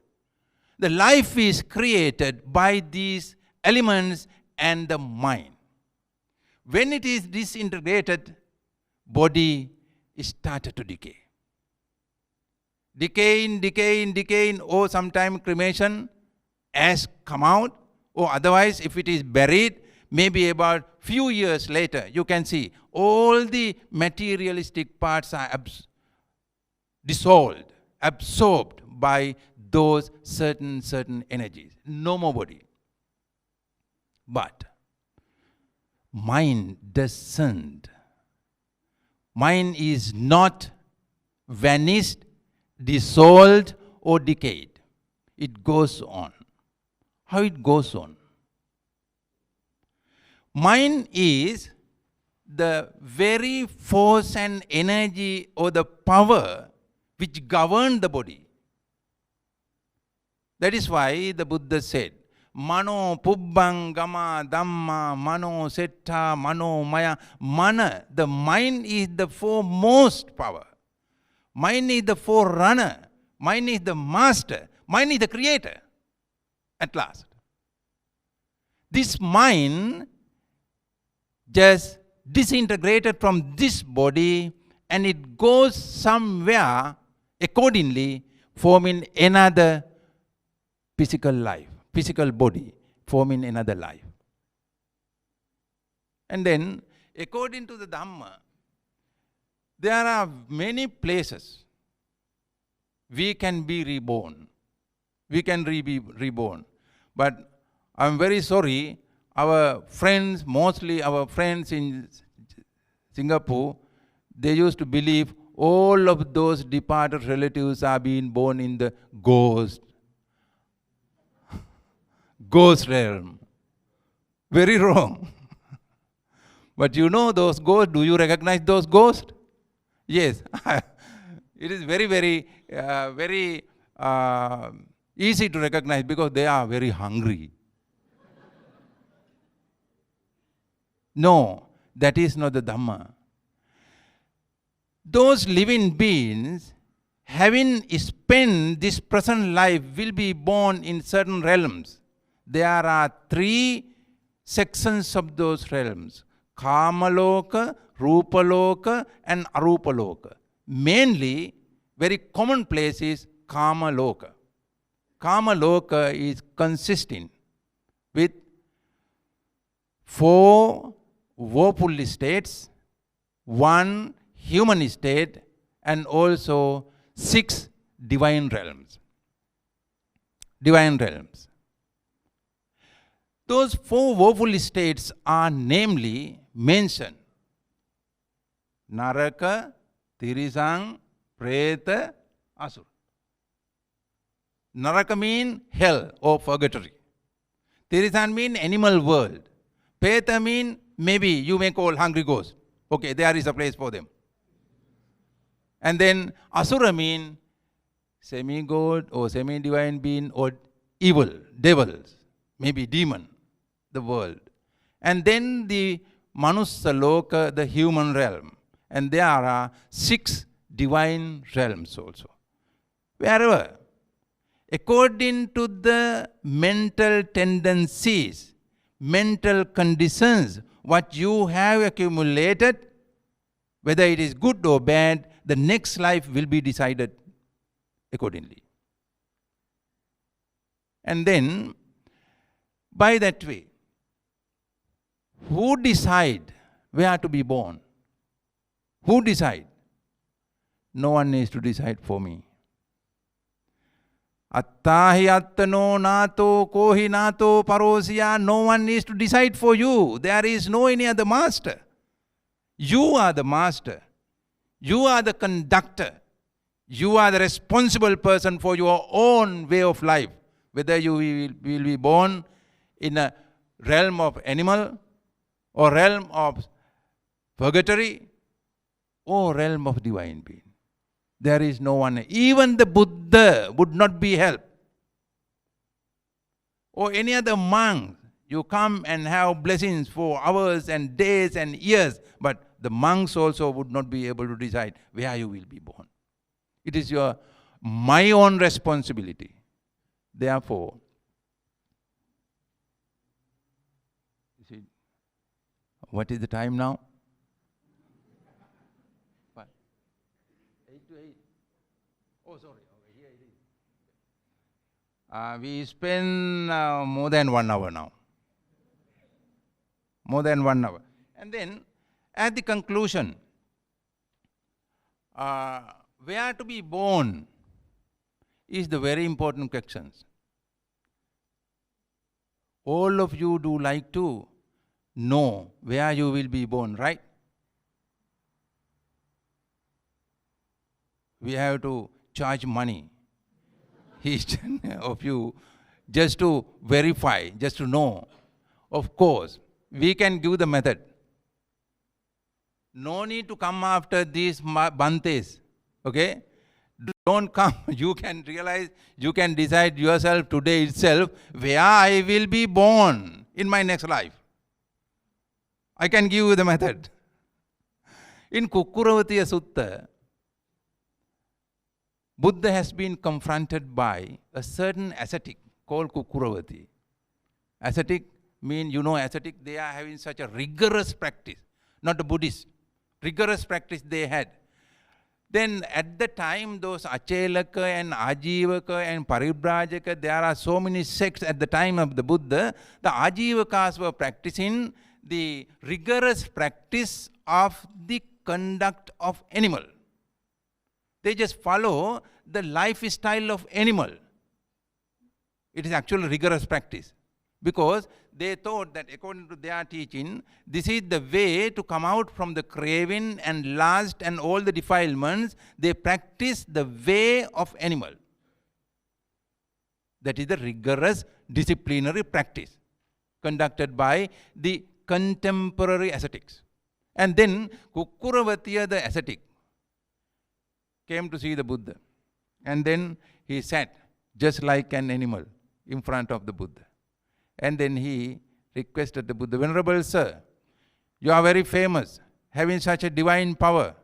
The life is created by these elements and the mind. When it is disintegrated, body is started to decay. Decaying, or sometime cremation has come out, or otherwise if it is buried, maybe about few years later, you can see all the materialistic parts are dissolved, absorbed by those certain energies. No more body. But mind doesn't. Mind is not vanished, dissolved or decayed. It goes on. How it goes on? Mind is the very force and energy or the power which governs the body. That is why the Buddha said, Mano pubbang gama dhamma mano setta mano maya. Mana, the mind is the foremost power. Mind is the forerunner. Mind is the master. Mind is the creator. At last. This mind just disintegrated from this body and it goes somewhere accordingly, forming another physical life, physical body, forming another life. And then, according to the Dhamma, there are many places we can be reborn. We can be reborn. But I'm very sorry, our friends, mostly our friends in Singapore, they used to believe all of those departed relatives are being born in the ghost realm. Very wrong. But you know those ghosts, do you recognize those ghosts? Yes. It is very easy to recognize because they are very hungry. No, that is not the Dhamma. Those living beings, having spent this present life, will be born in certain realms. There are 3 sections of those realms: Kamaloka, Rupaloka and Arupaloka. Mainly, very common place is Kamaloka. Kamaloka is consisting with 4 woeful states, 1 human state, and also 6 divine realms. Divine realms. Those 4 woeful states are namely mentioned: Naraka, Tirisang, Preta, Asura. Naraka means hell or purgatory. Tirisang means animal world. Preta means maybe you may call hungry ghost. Okay, there is a place for them. And then Asura means semi-god or semi-divine being or evil, devils, maybe demon, the world. And then the Manusaloka, the human realm. And there are 6 divine realms also. Wherever, according to the mental tendencies, mental conditions, what you have accumulated, whether it is good or bad, the next life will be decided accordingly. And then, by that way, who decide where to be born? Who decide? No one needs to decide for me. Attahi attano nato kohi nato parosya. No one needs to decide for you. There is no any other master. You are the master. You are the conductor. You are the responsible person for your own way of life. Whether you will be born in a realm of animal, or realm of purgatory, or realm of divine being. There is no one. Even the Buddha would not be helped. Or any other monk. You come and have blessings for hours and days and years, but the monks also would not be able to decide where you will be born. It is my own responsibility. Therefore, what is the time now? 8 to 8. Oh, sorry. Okay, here it is. We spend more than 1 hour now. More than 1 hour. And then, at the conclusion, where to be born is the very important question. All of you do like to know where you will be born, right? We have to charge money, each of you, just to verify, just to know. Of course, we can give the method. No need to come after these bantes, okay? Don't come. You can realize, you can decide yourself today itself where I will be born in my next life. I can give you the method. In Kukkuravatiya Sutta, Buddha has been confronted by a certain ascetic called Kukkuravati. Ascetic means, ascetic, they are having such a rigorous practice. Not the Buddhist. Rigorous practice they had. Then at the time, those Achelaka and Ajivaka and Paribrajaka, there are so many sects at the time of the Buddha. The Ajivakas were practicing the rigorous practice of the conduct of animal. They just follow the lifestyle of animal. It is actually rigorous practice. Because they thought that according to their teaching, this is the way to come out from the craving and lust and all the defilements. They practice the way of animal. That is the rigorous disciplinary practice conducted by the contemporary ascetics. And then Kukkuravatiya the ascetic came to see the Buddha. And then he sat just like an animal in front of the Buddha. And then he requested the Buddha, Venerable Sir, you are very famous, having such a divine power.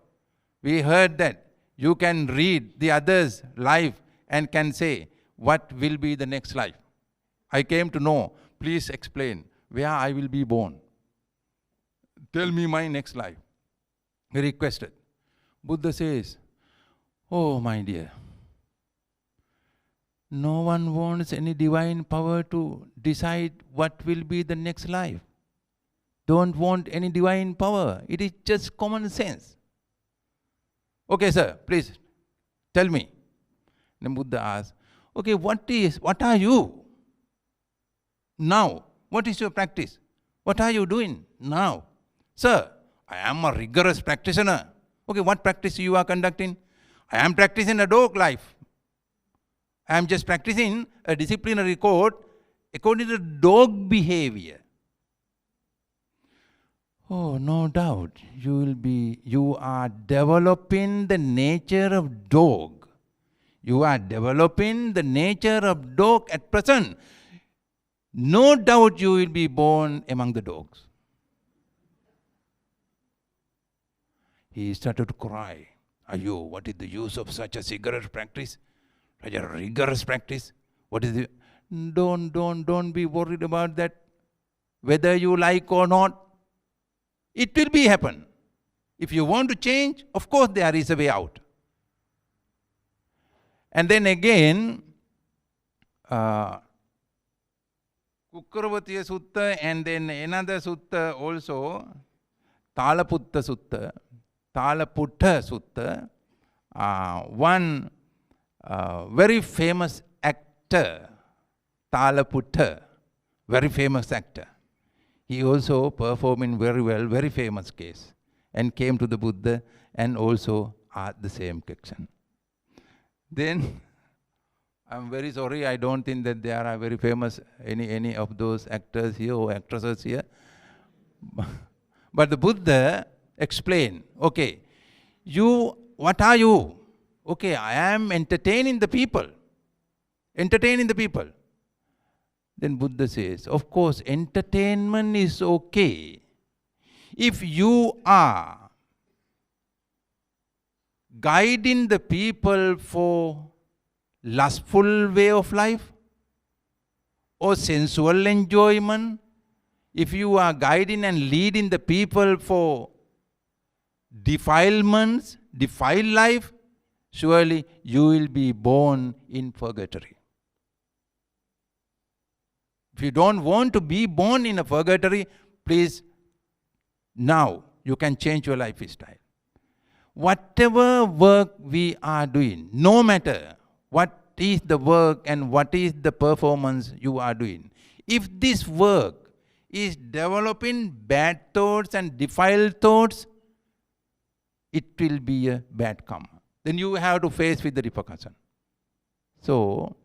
We heard that you can read the other's life and can say what will be the next life. I came to know, please explain where I will be born. Tell me my next life. He requested. Buddha says, oh my dear, no one wants any divine power to decide what will be the next life. Don't want any divine power. It is just common sense. Okay, sir, please tell me. Then Buddha asked, okay, what are you now? What is your practice? What are you doing now? Sir, I am a rigorous practitioner. Okay, what practice you are conducting? I am practicing a dog life. I am just practicing a disciplinary code according to dog behavior. Oh, no doubt, you are developing the nature of dog. You are developing the nature of dog at present. No doubt you will be born among the dogs. He started to cry. Ayo, what is the use of such a cigarette practice? such a rigorous practice. What is it? Don't be worried about that. Whether you like or not, it will be happen. If you want to change, of course there is a way out. And then again, Kukkuravatiya Sutta, and then another sutta also, Talaputta Sutta, one very famous actor, Talaputta, very famous actor. He also performed in very well, very famous case, and came to the Buddha and also asked the same question. Then, I'm very sorry, I don't think that there are very famous, any of those actors here or actresses here. But the Buddha explained, okay, what are you? Okay, I am entertaining the people. Entertaining the people. Then Buddha says, of course, entertainment is okay if you are guiding the people for lustful way of life or sensual enjoyment, if you are guiding and leading the people for defilements, defiled life, surely you will be born in purgatory. If you don't want to be born in a purgatory, please, now you can change your lifestyle. Whatever work we are doing, no matter what is the work and what is the performance you are doing, if this work is developing bad thoughts and defiled thoughts, it will be a bad karma. Then you have to face with the repercussion. So,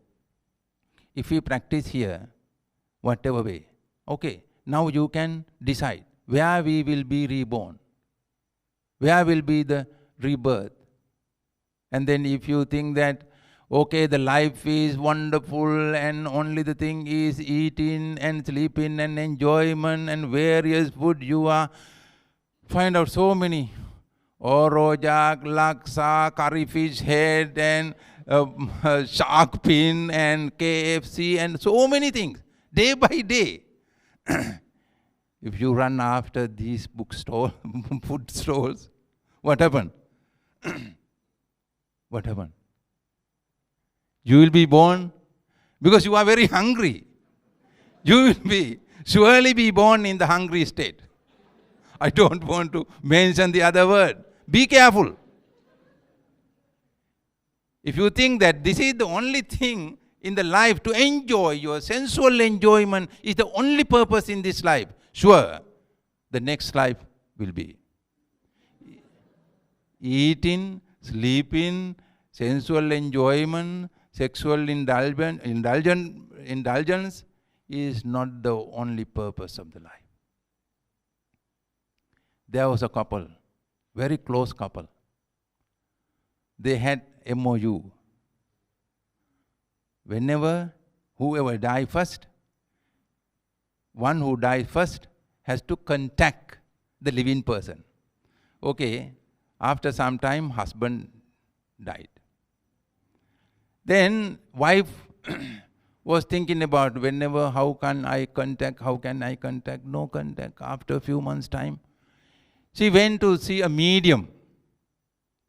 if we practice here, whatever way, okay, now you can decide where we will be reborn, where will be the rebirth. And then if you think that, okay, the life is wonderful and only the thing is eating and sleeping and enjoyment and various food, you are find out so many, orojak, laksa, curry fish head and shark fin and KFC and so many things, day by day. If you run after these food stalls, what happened? What happened? You will be born because you are very hungry. You will surely be born in the hungry state. I don't want to mention the other word. Be careful. If you think that this is the only thing in the life to enjoy, your sensual enjoyment is the only purpose in this life, sure, the next life will be eating, sleeping, sensual enjoyment, sexual indulgence is not the only purpose of the life. There was a couple, very close couple. They had MOU. Whoever dies first, one who dies first has to contact the living person. Okay, after some time, husband died. Then wife was thinking about how can I contact, no contact. After a few months' time, she went to see a medium.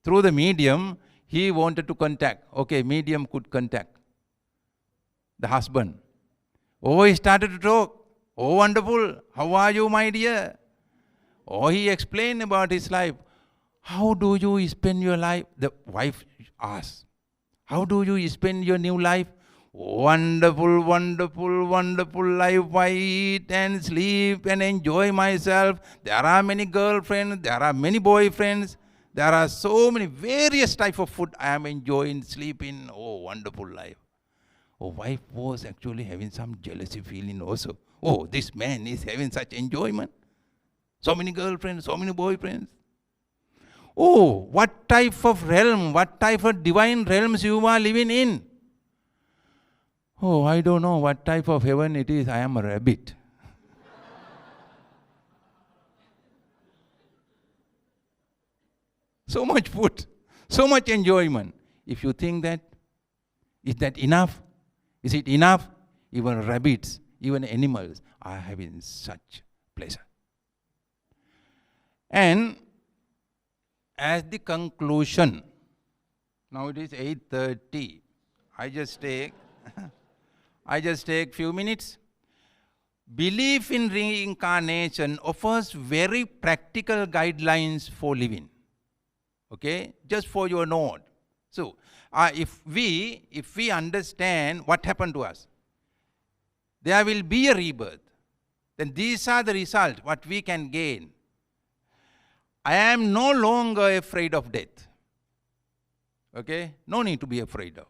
Through the medium, he wanted to contact. Okay, medium could contact the husband. Oh, he started to talk. Oh, wonderful. How are you, my dear? Oh, he explained about his life. How do you spend your life? The wife asked. How do you spend your new life? Wonderful, wonderful, wonderful life. I eat and sleep and enjoy myself. There are many girlfriends. There are many boyfriends. There are so many various types of food I am enjoying, sleeping. Oh, wonderful life. Oh, wife was actually having some jealousy feeling also. Oh, this man is having such enjoyment. So many girlfriends, so many boyfriends. Oh, what type of realm, what type of divine realms you are living in? Oh, I don't know what type of heaven it is. I am a rabbit. So much food, so much enjoyment. If you think that, Is that enough? Is it enough? Even rabbits, even animals are having such pleasure. And as the conclusion, now it is 8:30. I just take few minutes. Belief in reincarnation offers very practical guidelines for living. Okay, just for your note. So, if we understand what happened to us, there will be a rebirth. Then these are the results what we can gain. I am no longer afraid of death. Okay, no need to be afraid of,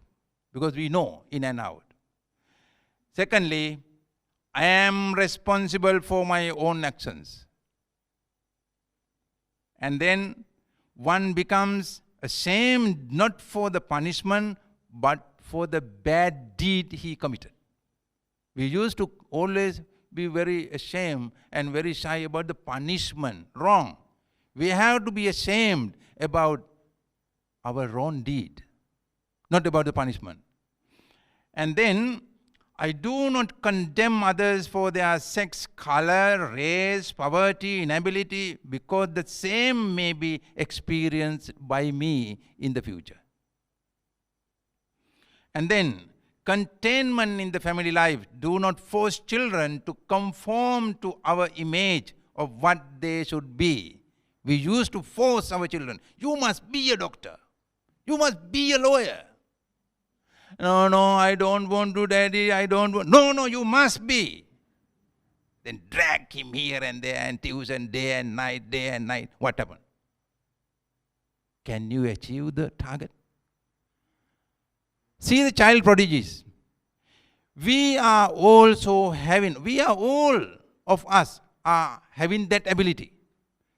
because we know in and out. Secondly, I am responsible for my own actions. And then one becomes ashamed not for the punishment, but for the bad deed he committed. We used to always be very ashamed and very shy about the punishment. Wrong. We have to be ashamed about our own deed, not about the punishment. And then, I do not condemn others for their sex, color, race, poverty, inability, because the same may be experienced by me in the future. And then, containment in the family life. Do not force children to conform to our image of what they should be. We used to force our children. You must be a doctor. You must be a lawyer. No, I don't want to, daddy, I don't want. No, you must be. Then drag him here and there and tuition day and night. What happened? Can you achieve the target? See the child prodigies. We are all of us are having that ability.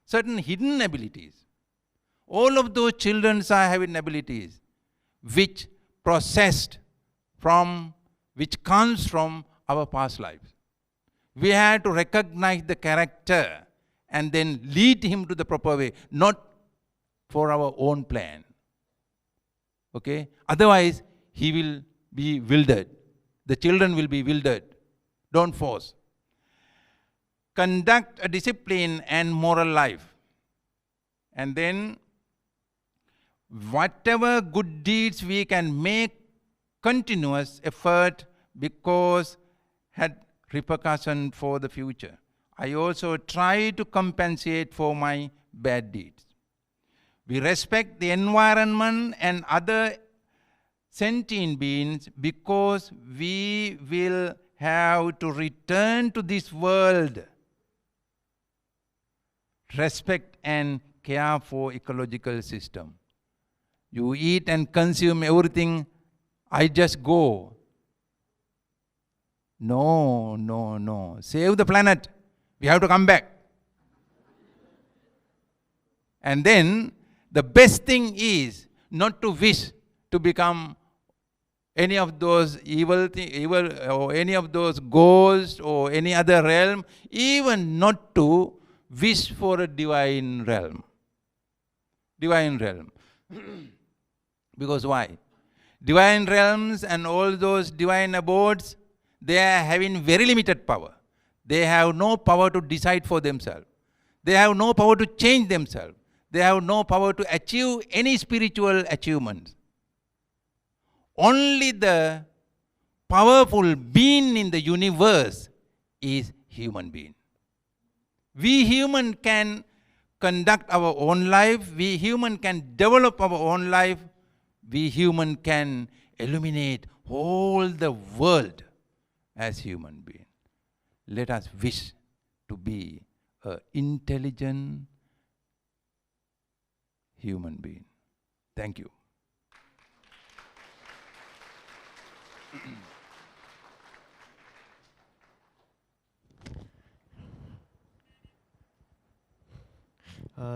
Certain hidden abilities. All of those children are having abilities which comes from our past lives. We have to recognize the character and then lead him to the proper way, not for our own plan. Okay? Otherwise, he will be wildered. The children will be wildered. Don't force. Conduct a discipline and moral life. And then, whatever good deeds we can make continuous effort, because had repercussion for the future. I also try to compensate for my bad deeds. We respect the environment and other sentient beings because we will have to return to this world. Respect and care for ecological system. You eat and consume everything, I just go. No. Save the planet. We have to come back. And then, the best thing is not to wish to become any of those evil or any of those ghosts or any other realm, even not to wish for a divine realm. Divine realm. Because why? Divine realms and all those divine abodes, they are having very limited power. They have no power to decide for themselves. They have no power to change themselves. They have no power to achieve any spiritual achievements. Only the powerful being in the universe is human being. We human can conduct our own life. We human can develop our own life. We human can illuminate all the world as human being. Let us wish to be an intelligent human being. Thank you.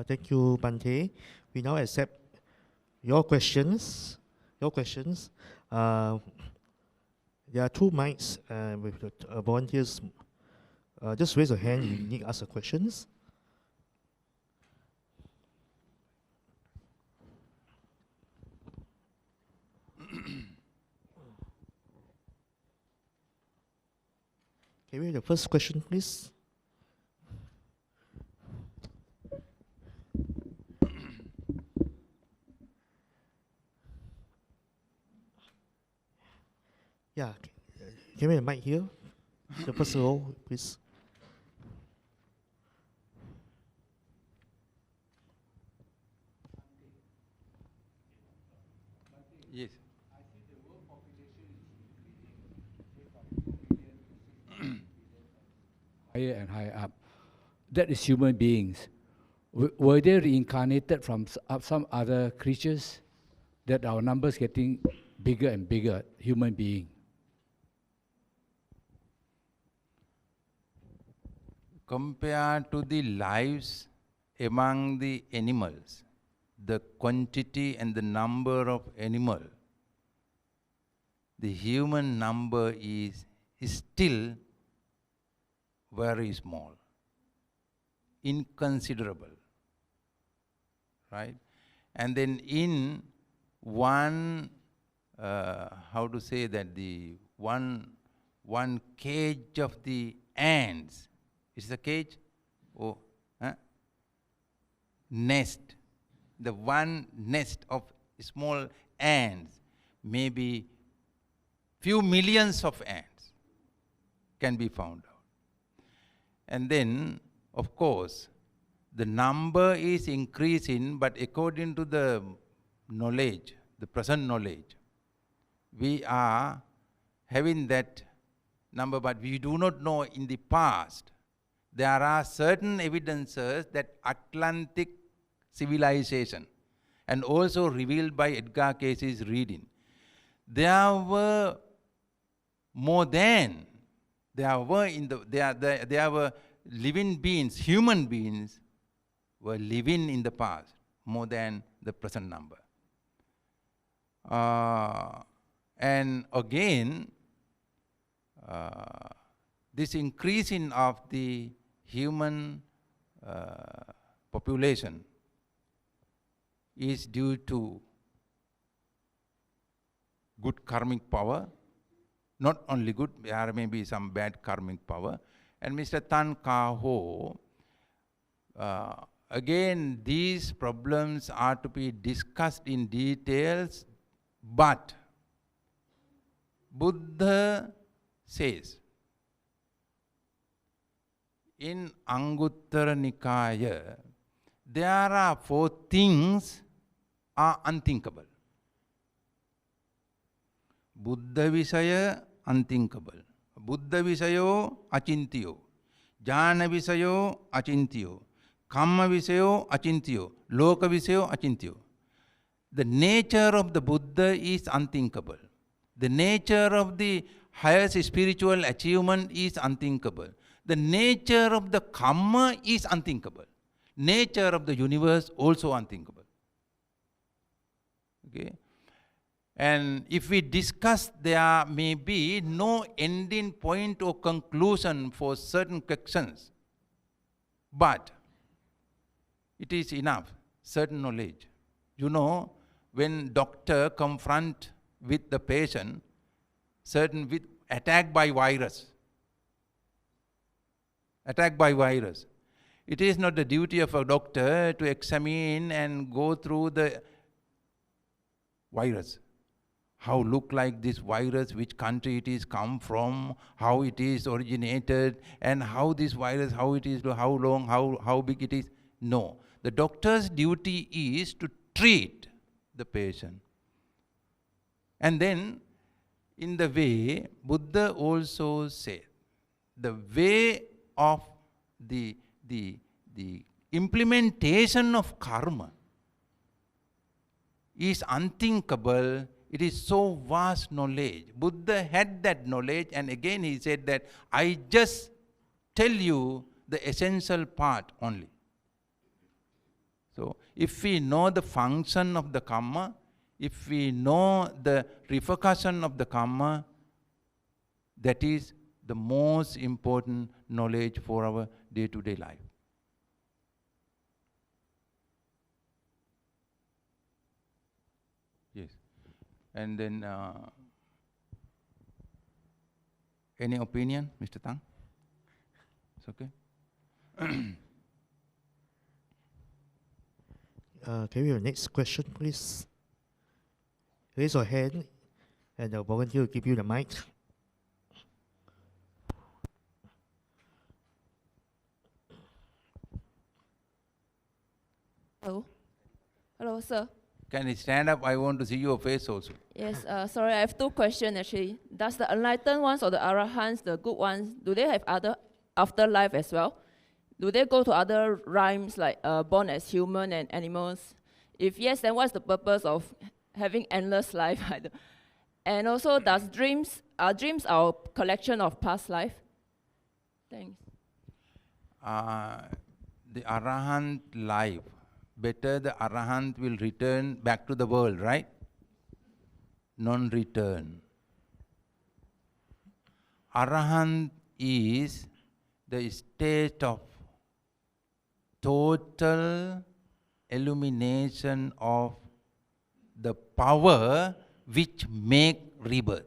Thank you, Bhante. We now accept your questions. There are two mics with the volunteers. Just raise your hand if you need to ask the questions. Can we have the first question, please? Yeah, can we have a mic here? The first row, please. Yes. Higher and higher up. That is human beings. Were they reincarnated from some other creatures that our numbers getting bigger and bigger, human being? Compared to the lives among the animals, the quantity and the number of animal, the human number is still very small, inconsiderable, right? And then in one, how to say that, the one cage of the ants, is the cage? Oh, nest. The one nest of small ants, maybe few millions of ants can be found out. And then, of course, the number is increasing, but according to the knowledge, the present knowledge, we are having that number, but we do not know in the past. There are certain evidences that Atlantic civilization, and also revealed by Edgar Cayce's reading, there were more than, there were living beings, human beings were living in the past more than the present number. And again, this increasing of the human population is due to good karmic power. Not only good, there may be some bad karmic power. And Mr. Tan Kah Ho, again, these problems are to be discussed in details, but Buddha says in Anguttara Nikaya, there are 4 things are unthinkable. Buddha Visaya, unthinkable. Buddha Visayo, achintyo. Jnana Visayo, achintyo. Kamma Visayo, achintyo. Loka Visayo, achintyo. The nature of the Buddha is unthinkable. The nature of the highest spiritual achievement is unthinkable. The nature of the karma is unthinkable. Nature of the universe also unthinkable. Okay? And if we discuss, there may be no ending point or conclusion for certain questions. But it is enough, certain knowledge. You know, when doctor confront with the patient, certain with attack by virus. Attack by virus. It is not the duty of a doctor to examine and go through the virus. How look like this virus, which country it is come from, how it is originated, and how this virus, how it is, how long, how big it is. No. The doctor's duty is to treat the patient. And then, in the way, Buddha also said, the way of the implementation of karma is unthinkable. It is so vast knowledge. Buddha had that knowledge, and again he said that I just tell you the essential part only. So, if we know the function of the karma, if we know the repercussion of the karma, that is the most important knowledge for our day-to-day life. Yes. And then, any opinion, Mr. Tang? Okay? Can we have the next question, please? Raise your hand, and the volunteer will give you the mic. Hello. Hello, sir. Can you stand up? I want to see your face also. Yes, sorry, I have two questions actually. Does the enlightened ones or the arahants, the good ones, do they have other afterlife as well? Do they go to other realms like born as human and animals? If yes, then what's the purpose of having endless life? And also, does dreams our collection of past life? Thanks. The Arahant life, better the Arahant will return back to the world, right? Non-return. Arahant is the state of total illumination of the power which make rebirth.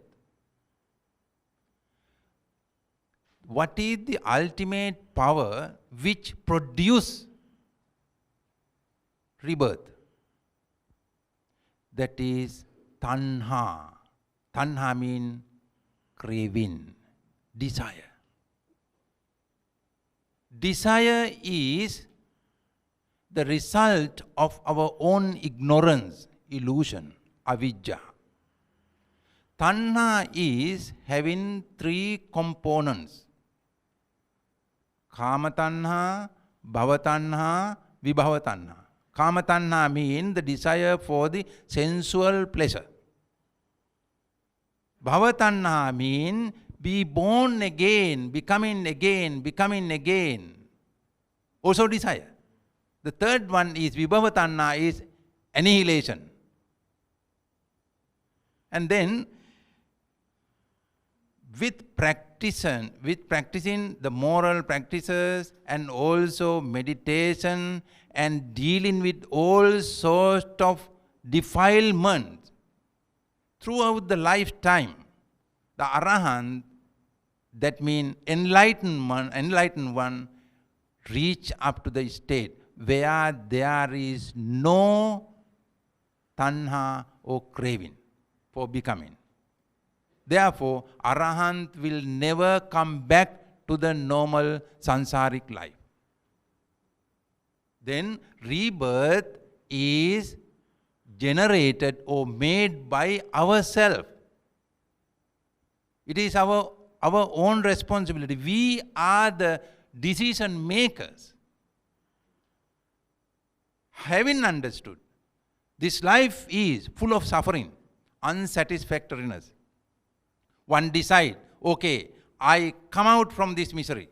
What is the ultimate power which produce rebirth? That is tanha. Tanha means craving, desire. Desire is the result of our own ignorance, illusion, avidya. Tanha is having three components. Kama tanha, bhava tanha, vibhava tanha. Kama tanha means the desire for the sensual pleasure. Bhava tanha means be born again, becoming again. Also desire. The third one is vibhava tanha, is annihilation. And then with practicing the moral practices and also meditation and dealing with all sorts of defilements throughout the lifetime, the Arahant, that means enlightened one, reach up to the state where there is no tanha or craving for becoming. Therefore, Arahant will never come back to the normal sansaric life. Then rebirth is generated or made by ourselves. It is our own responsibility. We are the decision makers. Having understood this life is full of suffering, unsatisfactoriness, one decide, okay, I come out from this misery.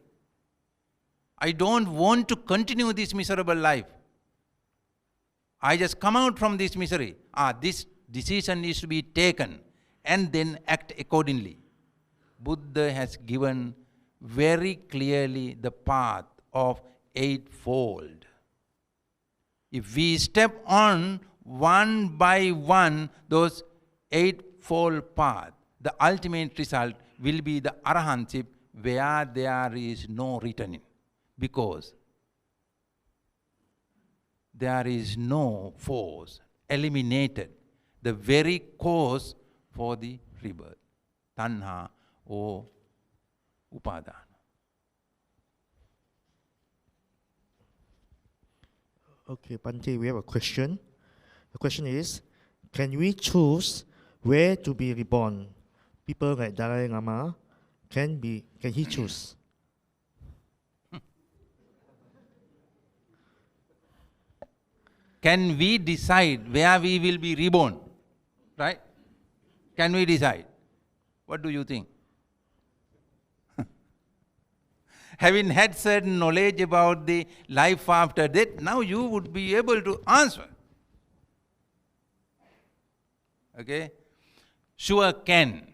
I don't want to continue this miserable life. I just come out from this misery. This decision needs to be taken and then act accordingly. Buddha has given very clearly the path of eightfold. If we step on one by one those eightfold paths, the ultimate result will be the arahantship where there is no returning, because there is no force eliminated, the very cause for the rebirth, tanha or upadana. Okay, Bhante, we have a question. The question is, can we choose where to be reborn? People like Dalai Lama, can he choose? Can we decide where we will be reborn? Right? Can we decide? What do you think? Having had certain knowledge about the life after death, now you would be able to answer. Okay? Sure can.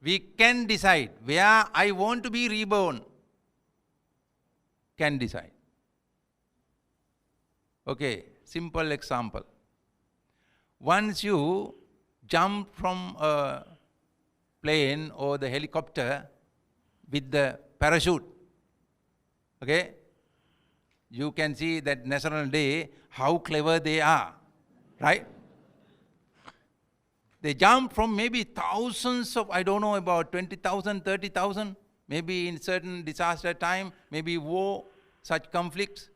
We can decide where I want to be reborn. Can decide. Okay, simple example. Once you jump from a plane or the helicopter with the parachute, Okay? You can see that National Day, how clever they are, right? They jump from maybe thousands of, I don't know, about 20,000, 30,000, maybe in certain disaster time, maybe war, such conflicts.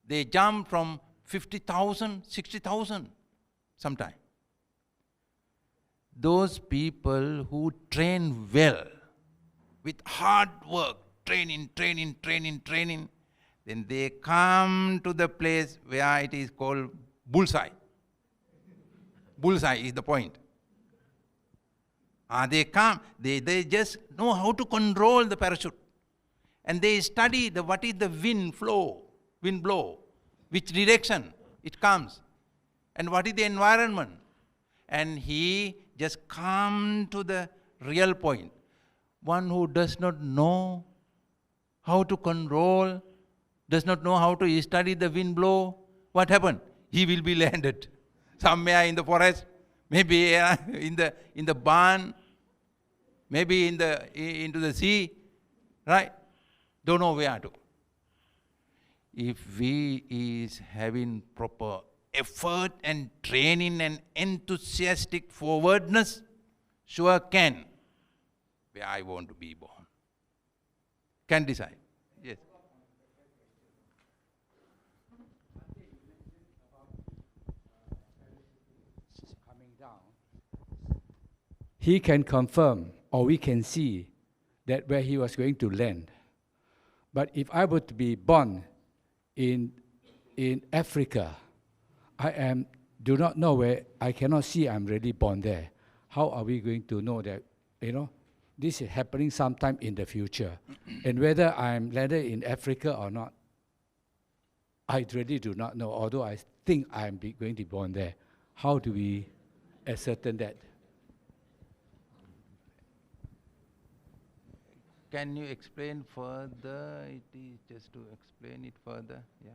They jump from 50,000, 60,000 sometime. Those people who train well, with hard work, training, then they come to the place where it is called bullseye. Bullseye is the point. They come, they just know how to control the parachute. And they study what is the wind blow, which direction it comes, and what is the environment. And he just come to the real point. One who does not know how to control, does not know how to study the wind blow, what happened? He will be landed somewhere in the forest, maybe in the barn, maybe into the sea, right? Don't know where to. If we is having proper effort and training and enthusiastic forwardness, sure can, where I want to be born. Can decide. Yes. Coming down, he can confirm, or we can see, that where he was going to land. But if I were to be born in Africa, do not know where, I cannot see I'm really born there. How are we going to know that, this is happening sometime in the future? And whether I'm landed in Africa or not, I really do not know, although I think I'm going to be born there. How do we ascertain that? Can you explain further? It is just to explain it further. Yeah.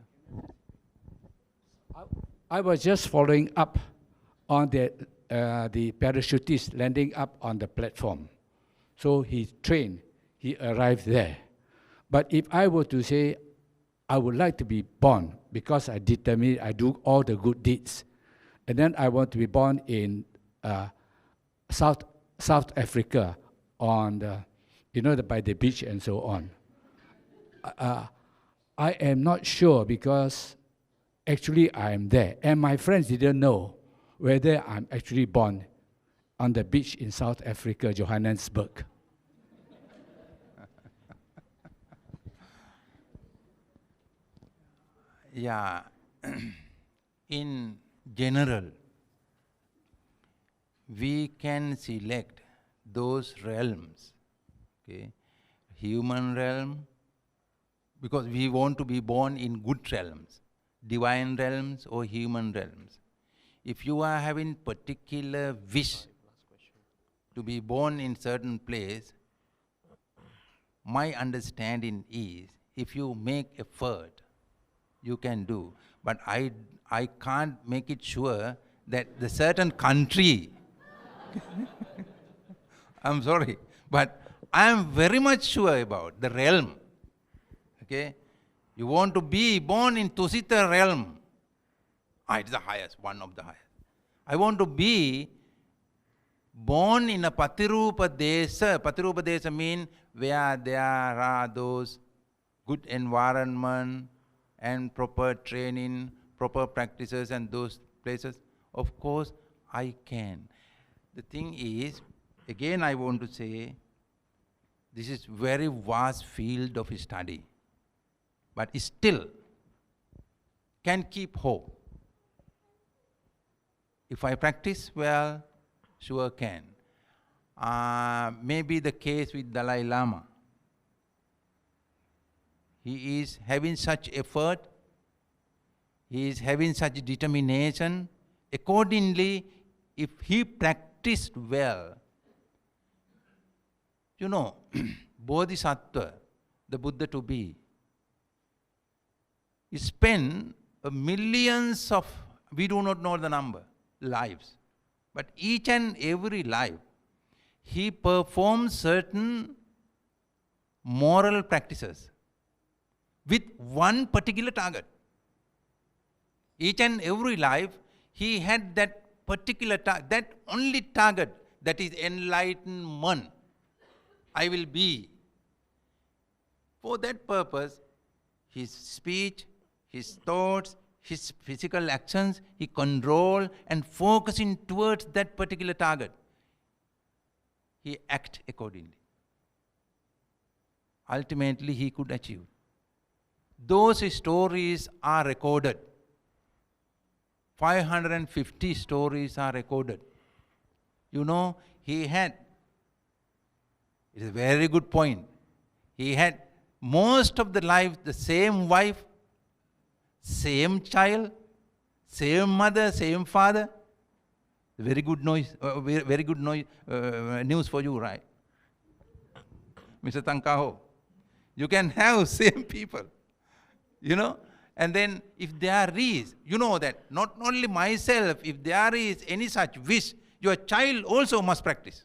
I was just following up on the parachutist landing up on the platform. So he trained, he arrived there. But if I were to say, I would like to be born because I determine I do all the good deeds, and then I want to be born in South Africa on the, by the beach and so on. I am not sure because actually I am there. And my friends didn't know whether I'm actually born on the beach in South Africa, Johannesburg. Yeah. In general, we can select those realms, okay? Human realm, because we want to be born in good realms, divine realms or human realms. If you are having particular wish to be born in certain place, my understanding is if you make effort, you can do. But I can't make it sure that the certain country, I'm sorry, but I am very much sure about the realm. Okay? You want to be born in Tusita realm. It's the highest, one of the highest. I want to be born in a Patirupa Desa. Patirupa Desa means where there are those good environment and proper training, proper practices and those places. Of course, I can. The thing is, again I want to say, this is very vast field of study, but still can keep hope. If I practice well, sure can. Maybe the case with Dalai Lama. He is having such effort, he is having such determination. Accordingly, if he practiced well, Bodhisattva, the Buddha to be, he spent millions of, we do not know the number, lives. But each and every life, he performs certain moral practices. with one particular target. Each and every life, he had that particular target, that only target, that is enlightenment. I will be. For that purpose, his speech, his thoughts, his physical actions, he control and focusing towards that particular target. He act accordingly. Ultimately, he could achieve. Those stories are recorded. 550 stories are recorded. You know, he had, it is a very good point, he had most of the life the same wife, same child, same mother, same father. Very good news for you, right? Mr. Tankaho, you can have same people, you know. And then if there is, you know that not only myself, if there is any such wish, your child also must practice.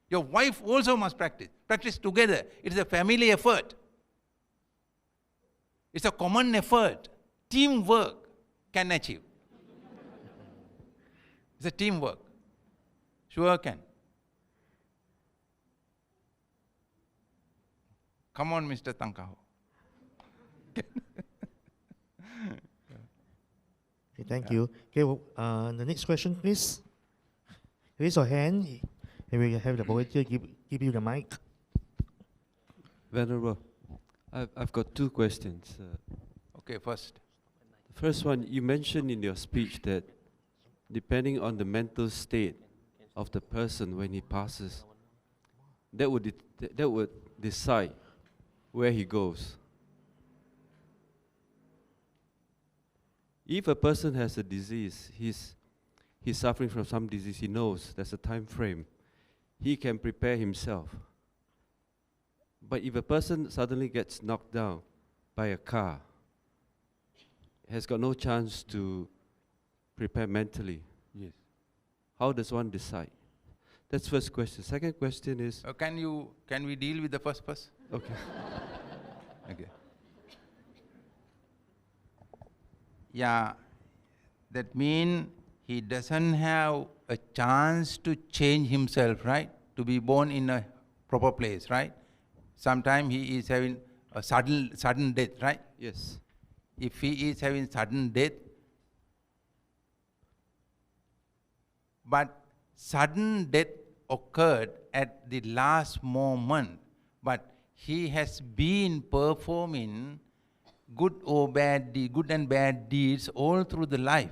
Your wife also must practice. Practice together. It is a family effort. It's a common effort. Teamwork can achieve. It's a teamwork. Sure can. Come on, Mr. Tankaho. Okay, thank you. Okay, the next question, please. Raise your hand, and we have the volunteer give you the mic. Venerable, I've got two questions. Okay, first. The first one, you mentioned in your speech that depending on the mental state of the person when he passes, that would decide where he goes. If a person has a disease, he's suffering from some disease, he knows there's a time frame, he can prepare himself. But if a person suddenly gets knocked down by a car, has got no chance to prepare mentally, Yes. how does one decide? That's first question. Second question is, Can we deal with the first person? okay. Okay. Yeah, that means he doesn't have a chance to change himself, right? To be born in a proper place, right? Sometimes he is having a sudden death, right? Yes. If he is having sudden death, but sudden death occurred at the last moment, but he has been performing good and bad deeds all through the life,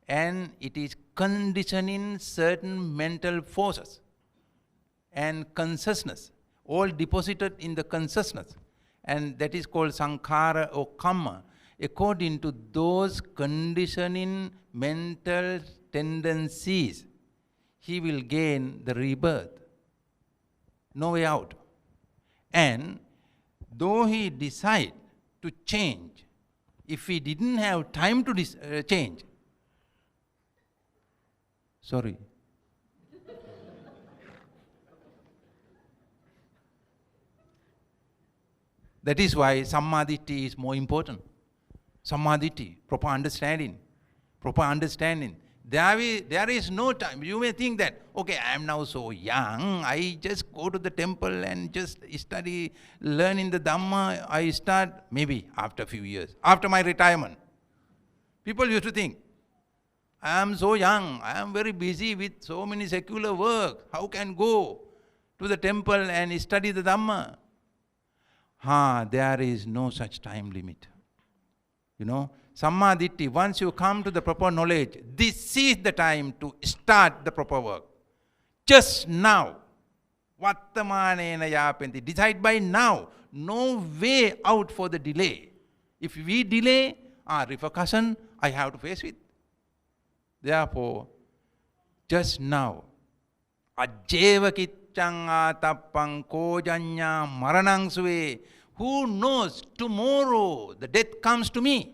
and it is conditioning certain mental forces and consciousness, all deposited in the consciousness, and that is called sankhara or karma. According to those conditioning mental tendencies, he will gain the rebirth. No way out. And though he decide to change, if he didn't have time to change, sorry. That is why Sammaditthi is more important. Sammaditthi, proper understanding. There is no time. You may think that, okay, I am now so young, I just go to the temple and just study, learn in the Dhamma, I start maybe after a few years, after my retirement. People used to think, I am so young, I am very busy with so many secular work, how can go to the temple and study the Dhamma? There is no such time limit. You know, Sammaditthi, once you come to the proper knowledge, this is the time to start the proper work. Just now. Vartamanena yapenti. Decide by now. No way out for the delay. If we delay, repercussion I have to face with. Therefore, just now. Ajjeva kiccang atappang kojanya maranang suve. Who knows tomorrow the death comes to me?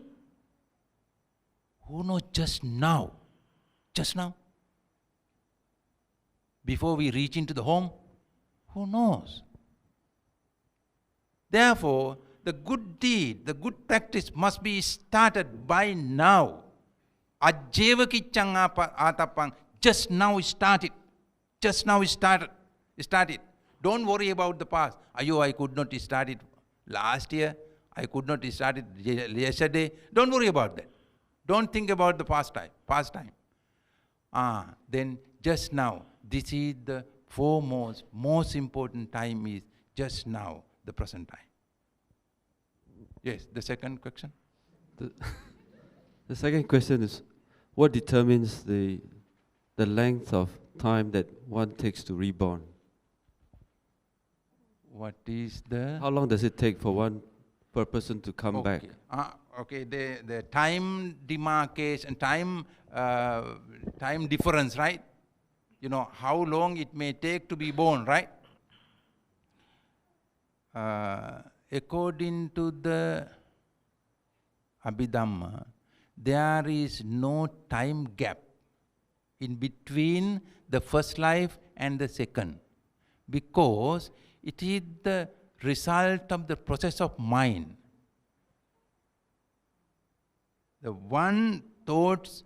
Who knows just now? Just now? Before we reach into the home? Who knows? Therefore, the good deed, the good practice must be started by now. Ajjeva kiccang atapang, just now start it. Just now start it. Don't worry about the past. Ayo, I could not start it last year. I could not start it yesterday. Don't worry about that. Don't think about the past time. Then just now. This is the foremost, most important time is just now, the present time. Yes, the second question? The second question is, what determines the length of time that one takes to reborn? What is the... How long does it take for a person to come back? Okay, the time demarcation, time difference, right? You know, how long it may take to be born, right? According to the Abhidhamma, there is no time gap in between the first life and the second, because it is the result of the process of mind. The one thoughts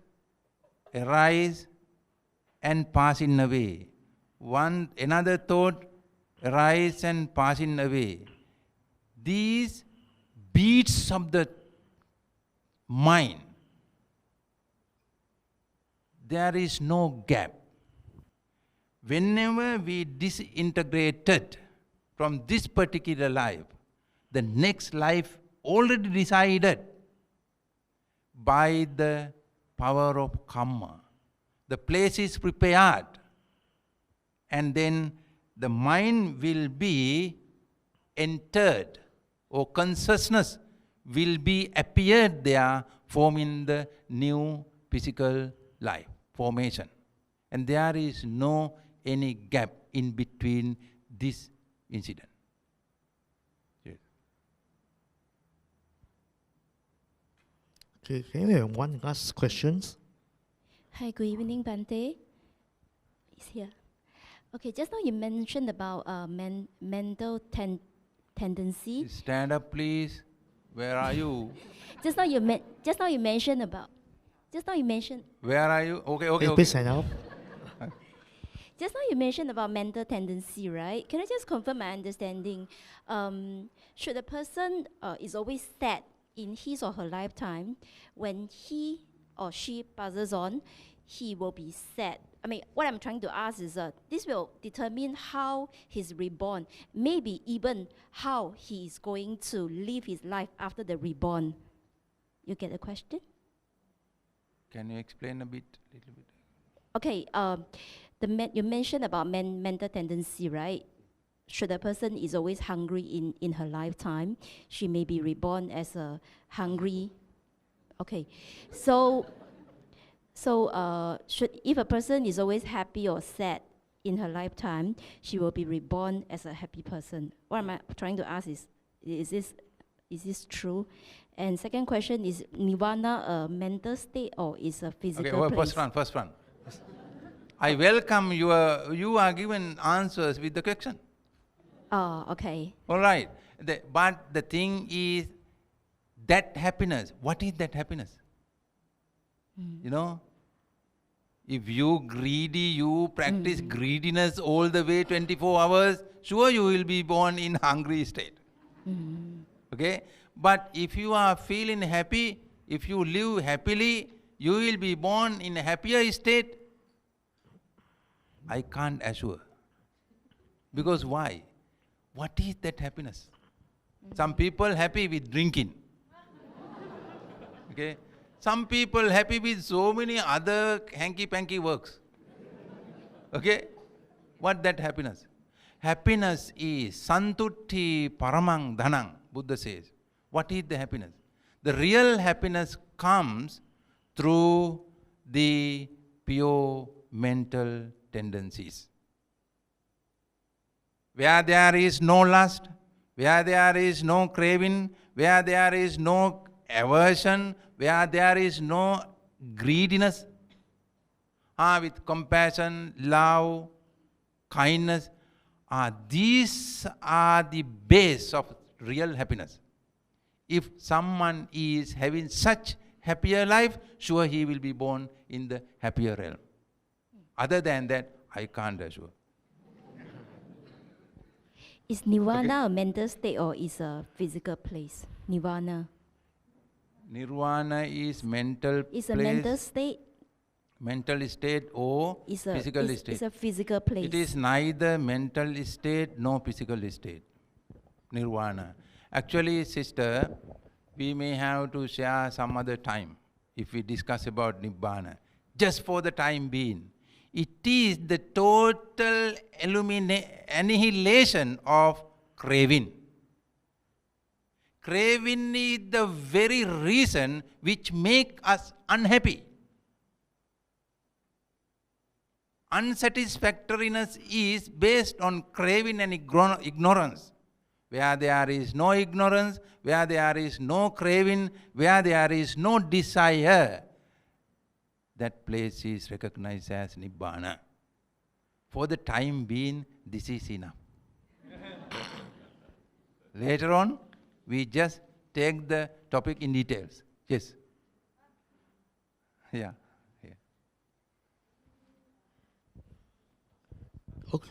arise and passing away. Another thought arise and passing away. These beats of the mind, there is no gap. Whenever we disintegrated from this particular life, the next life already decided by the power of karma. The place is prepared, and then the mind will be entered, or consciousness will be appeared there, forming the new physical life formation. And there is no any gap in between this incident. Yes. Okay, can we have one last questions? Hi, good evening, Bante. He's here. Okay, just now you mentioned about mental tendency. Stand up, please. Where are you? Just now you mentioned about. Where are you? Okay. Please stand up. Just now you mentioned about mental tendency, right? Can I just confirm my understanding? Should a person is always sad in his or her lifetime, when he or she passes on, he will be sad. I mean, what I'm trying to ask is this will determine how he's reborn, maybe even how he is going to live his life after the reborn. You get the question? Can you explain a little bit? Okay, you mentioned about mental tendency, right? Should a person is always hungry in her lifetime, she may be reborn as a hungry. Okay, so if a person is always happy or sad in her lifetime, she will be reborn as a happy person. What am I trying to ask is this true? And second question, is nirvana a mental state or is a physical place? First one. I welcome you are given answers with the question. Oh, okay. All right. But the thing is, that happiness, what is that happiness? You know, if you greedy, you practice greediness all the way 24 hours, sure you will be born in hungry state. Okay? But if you are feeling happy, if you live happily, you will be born in a happier state. I can't assure. Because why? What is that happiness? Some people happy with drinking. Okay? Some people happy with so many other hanky-panky works. Okay? What that happiness? Happiness is santutti paramang dhanang, Buddha says. What is the happiness? The real happiness comes through the pure mental tendencies. Where there is no lust, where there is no craving, where there is no aversion, where there is no greediness, with compassion, love, kindness, these are the base of real happiness. If someone is having such happier life, sure he will be born in the happier realm. Other than that, I can't assure. Is nirvana a mental state or is a physical place? Nirvana Nirvana is mental is place, a mental state. mental state or Is a physical is, state. is a physical place. It is neither mental state nor physical state. Nirvana. Actually, sister, we may have to share some other time if we discuss about Nibbana. Just for the time being, it is the total annihilation of craving. Craving is the very reason which make us unhappy. Unsatisfactoriness is based on craving and ignorance. Where there is no ignorance, where there is no craving, where there is no desire, that place is recognized as Nibbana. For the time being, this is enough. Later on, we just take the topic in details. Yes. Yeah. Yeah. Okay.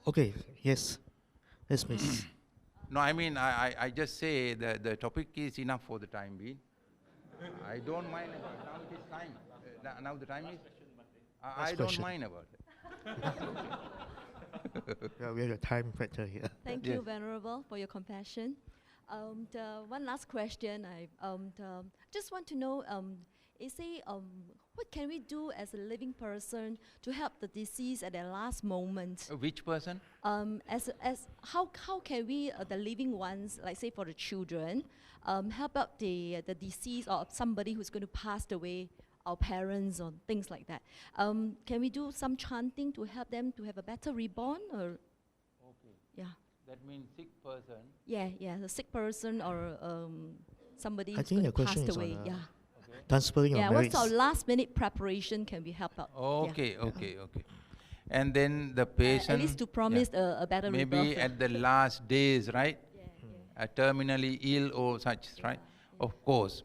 Okay. Yes. Yes, please. No, I mean, I just say the topic is enough for the time being. I don't mind about now it is time. Now the time is? I don't question. mind about it. Yeah, we have a time factor here. Thank Yes. you, Venerable, for your compassion. One last question. I just want to know, what can we do as a living person to help the deceased at their last moment? Which person? How can we, the living ones, like say for the children, help out the deceased or somebody who's going to pass away, our parents or things like that? Can we do some chanting to help them to have a better reborn? Or Okay. yeah, That means sick person. yeah, a sick person or somebody I who's think going the to pass question is on away. the Yeah, Transferring yeah. of What's merits. our last minute preparation? Can we help out? Okay, Yeah. okay, okay. And then the patient. At least to promise a better maybe rebirth. at the last days, right? Yeah. Terminally ill or such, right? Of course.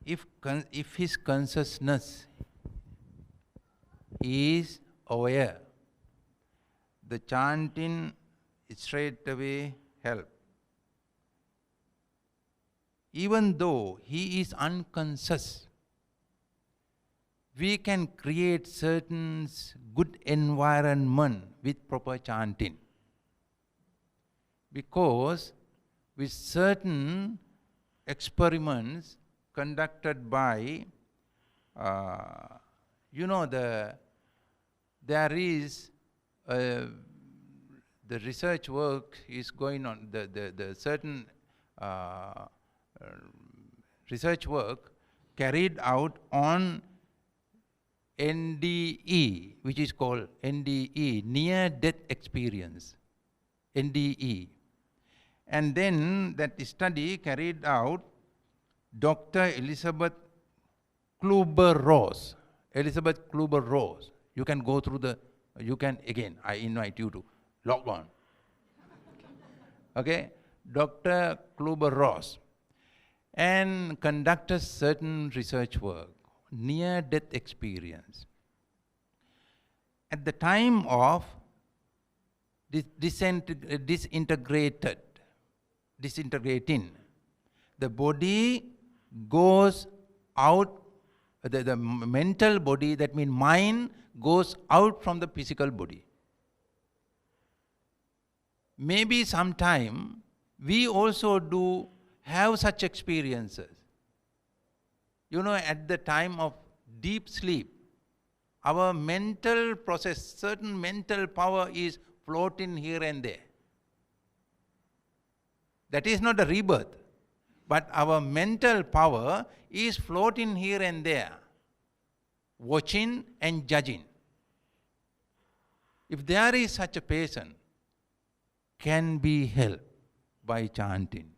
If his consciousness is aware, the chanting straight away help. Even though he is unconscious, we can create certain good environment with proper chanting. Because with certain experiments conducted by, there is the research work is going on, the certain research work carried out on NDE, which is called NDE, near-death experience, NDE. And then that study carried out Dr. Elizabeth Kluber-Ross. Elizabeth Kluber-Ross. You can go through I invite you to log on. Okay? Dr. Kluber-Ross. And conducted certain research work, near-death experience. At the time of disintegrating, the body goes out, the mental body, that means mind, goes out from the physical body. Maybe sometime we also have such experiences. At the time of deep sleep, our mental process, certain mental power is floating here and there. That is not a rebirth, but our mental power is floating here and there, watching and judging. If there is such a person, can be helped by chanting.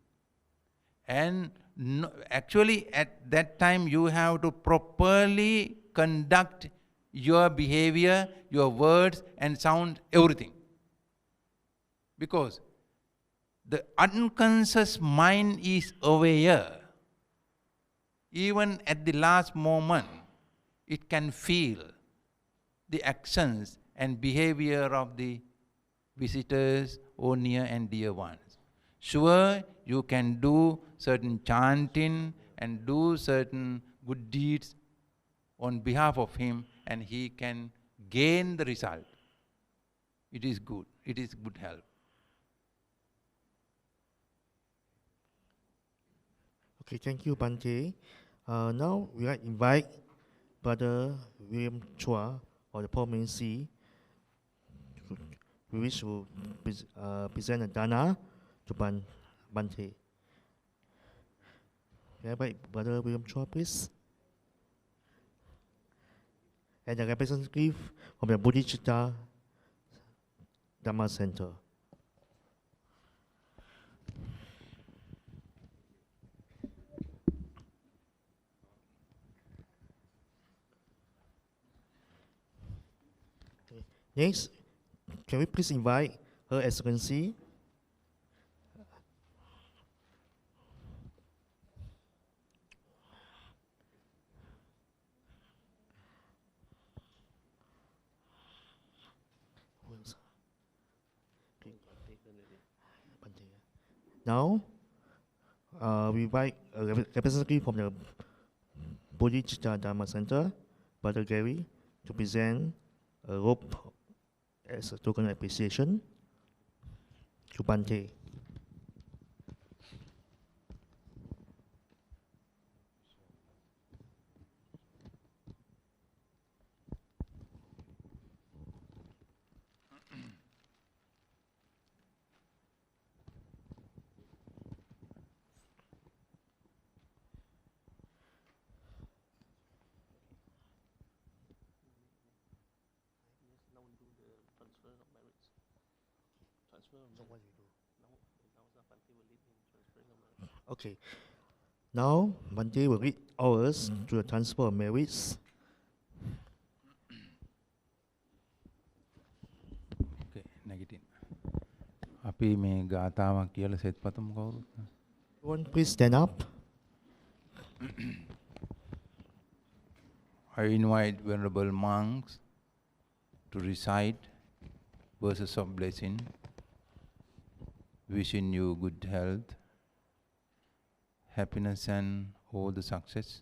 And actually at that time you have to properly conduct your behavior, your words and sound, everything. Because the unconscious mind is aware. Even at the last moment, it can feel the actions and behavior of the visitors or near and dear ones. Sure, you can do certain chanting and do certain good deeds on behalf of him, and he can gain the result. It is good. It is good help. Okay, thank you, Bante. Now we like invite Brother William Chua of the Paul Main Sea. We wish to present a dana to Bante. May I invite Brother William Chua, please? And the representative from the Bodhicitta Dhamma Center. Next, can we please invite Her Excellency now, we invite a representative from the Bodhicitta Dhamma Center, Brother Gary, to present a robe as a token of appreciation to Bante. Okay. Now, Bante will read ours to the transfer of merits. Okay, negative. අපි මේ ගාථාවක් කියලා සෙත් පතමු කවුරුත්. Everyone, please stand up. I invite venerable monks to recite verses of blessing, wishing you good health, happiness and all the success.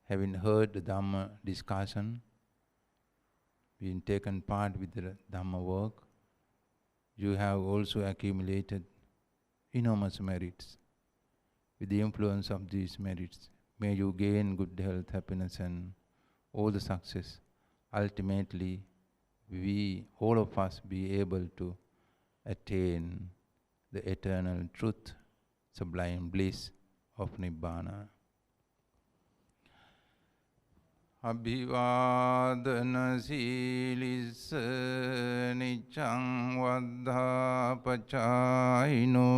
Having heard the Dhamma discussion, been taken part with the Dhamma work, you have also accumulated enormous merits. With the influence of these merits, may you gain good health, happiness and all the success. Ultimately, we, all of us, be able to attain the eternal truth, sublime bliss of Nibbana. Abhivadana silissa niccang vaddha pacayino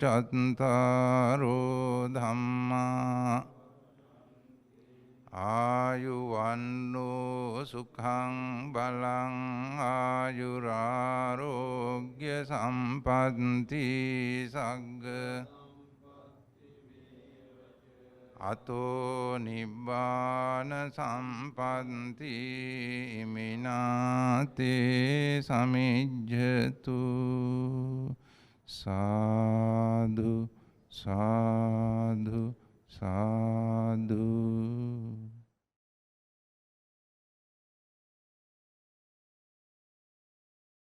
cattaro dhamma Ayuvanno sukhang balang ayurarogya sampatti sagga Ato nibbana sampatti minate samijjatu sadhu sadhu sadhu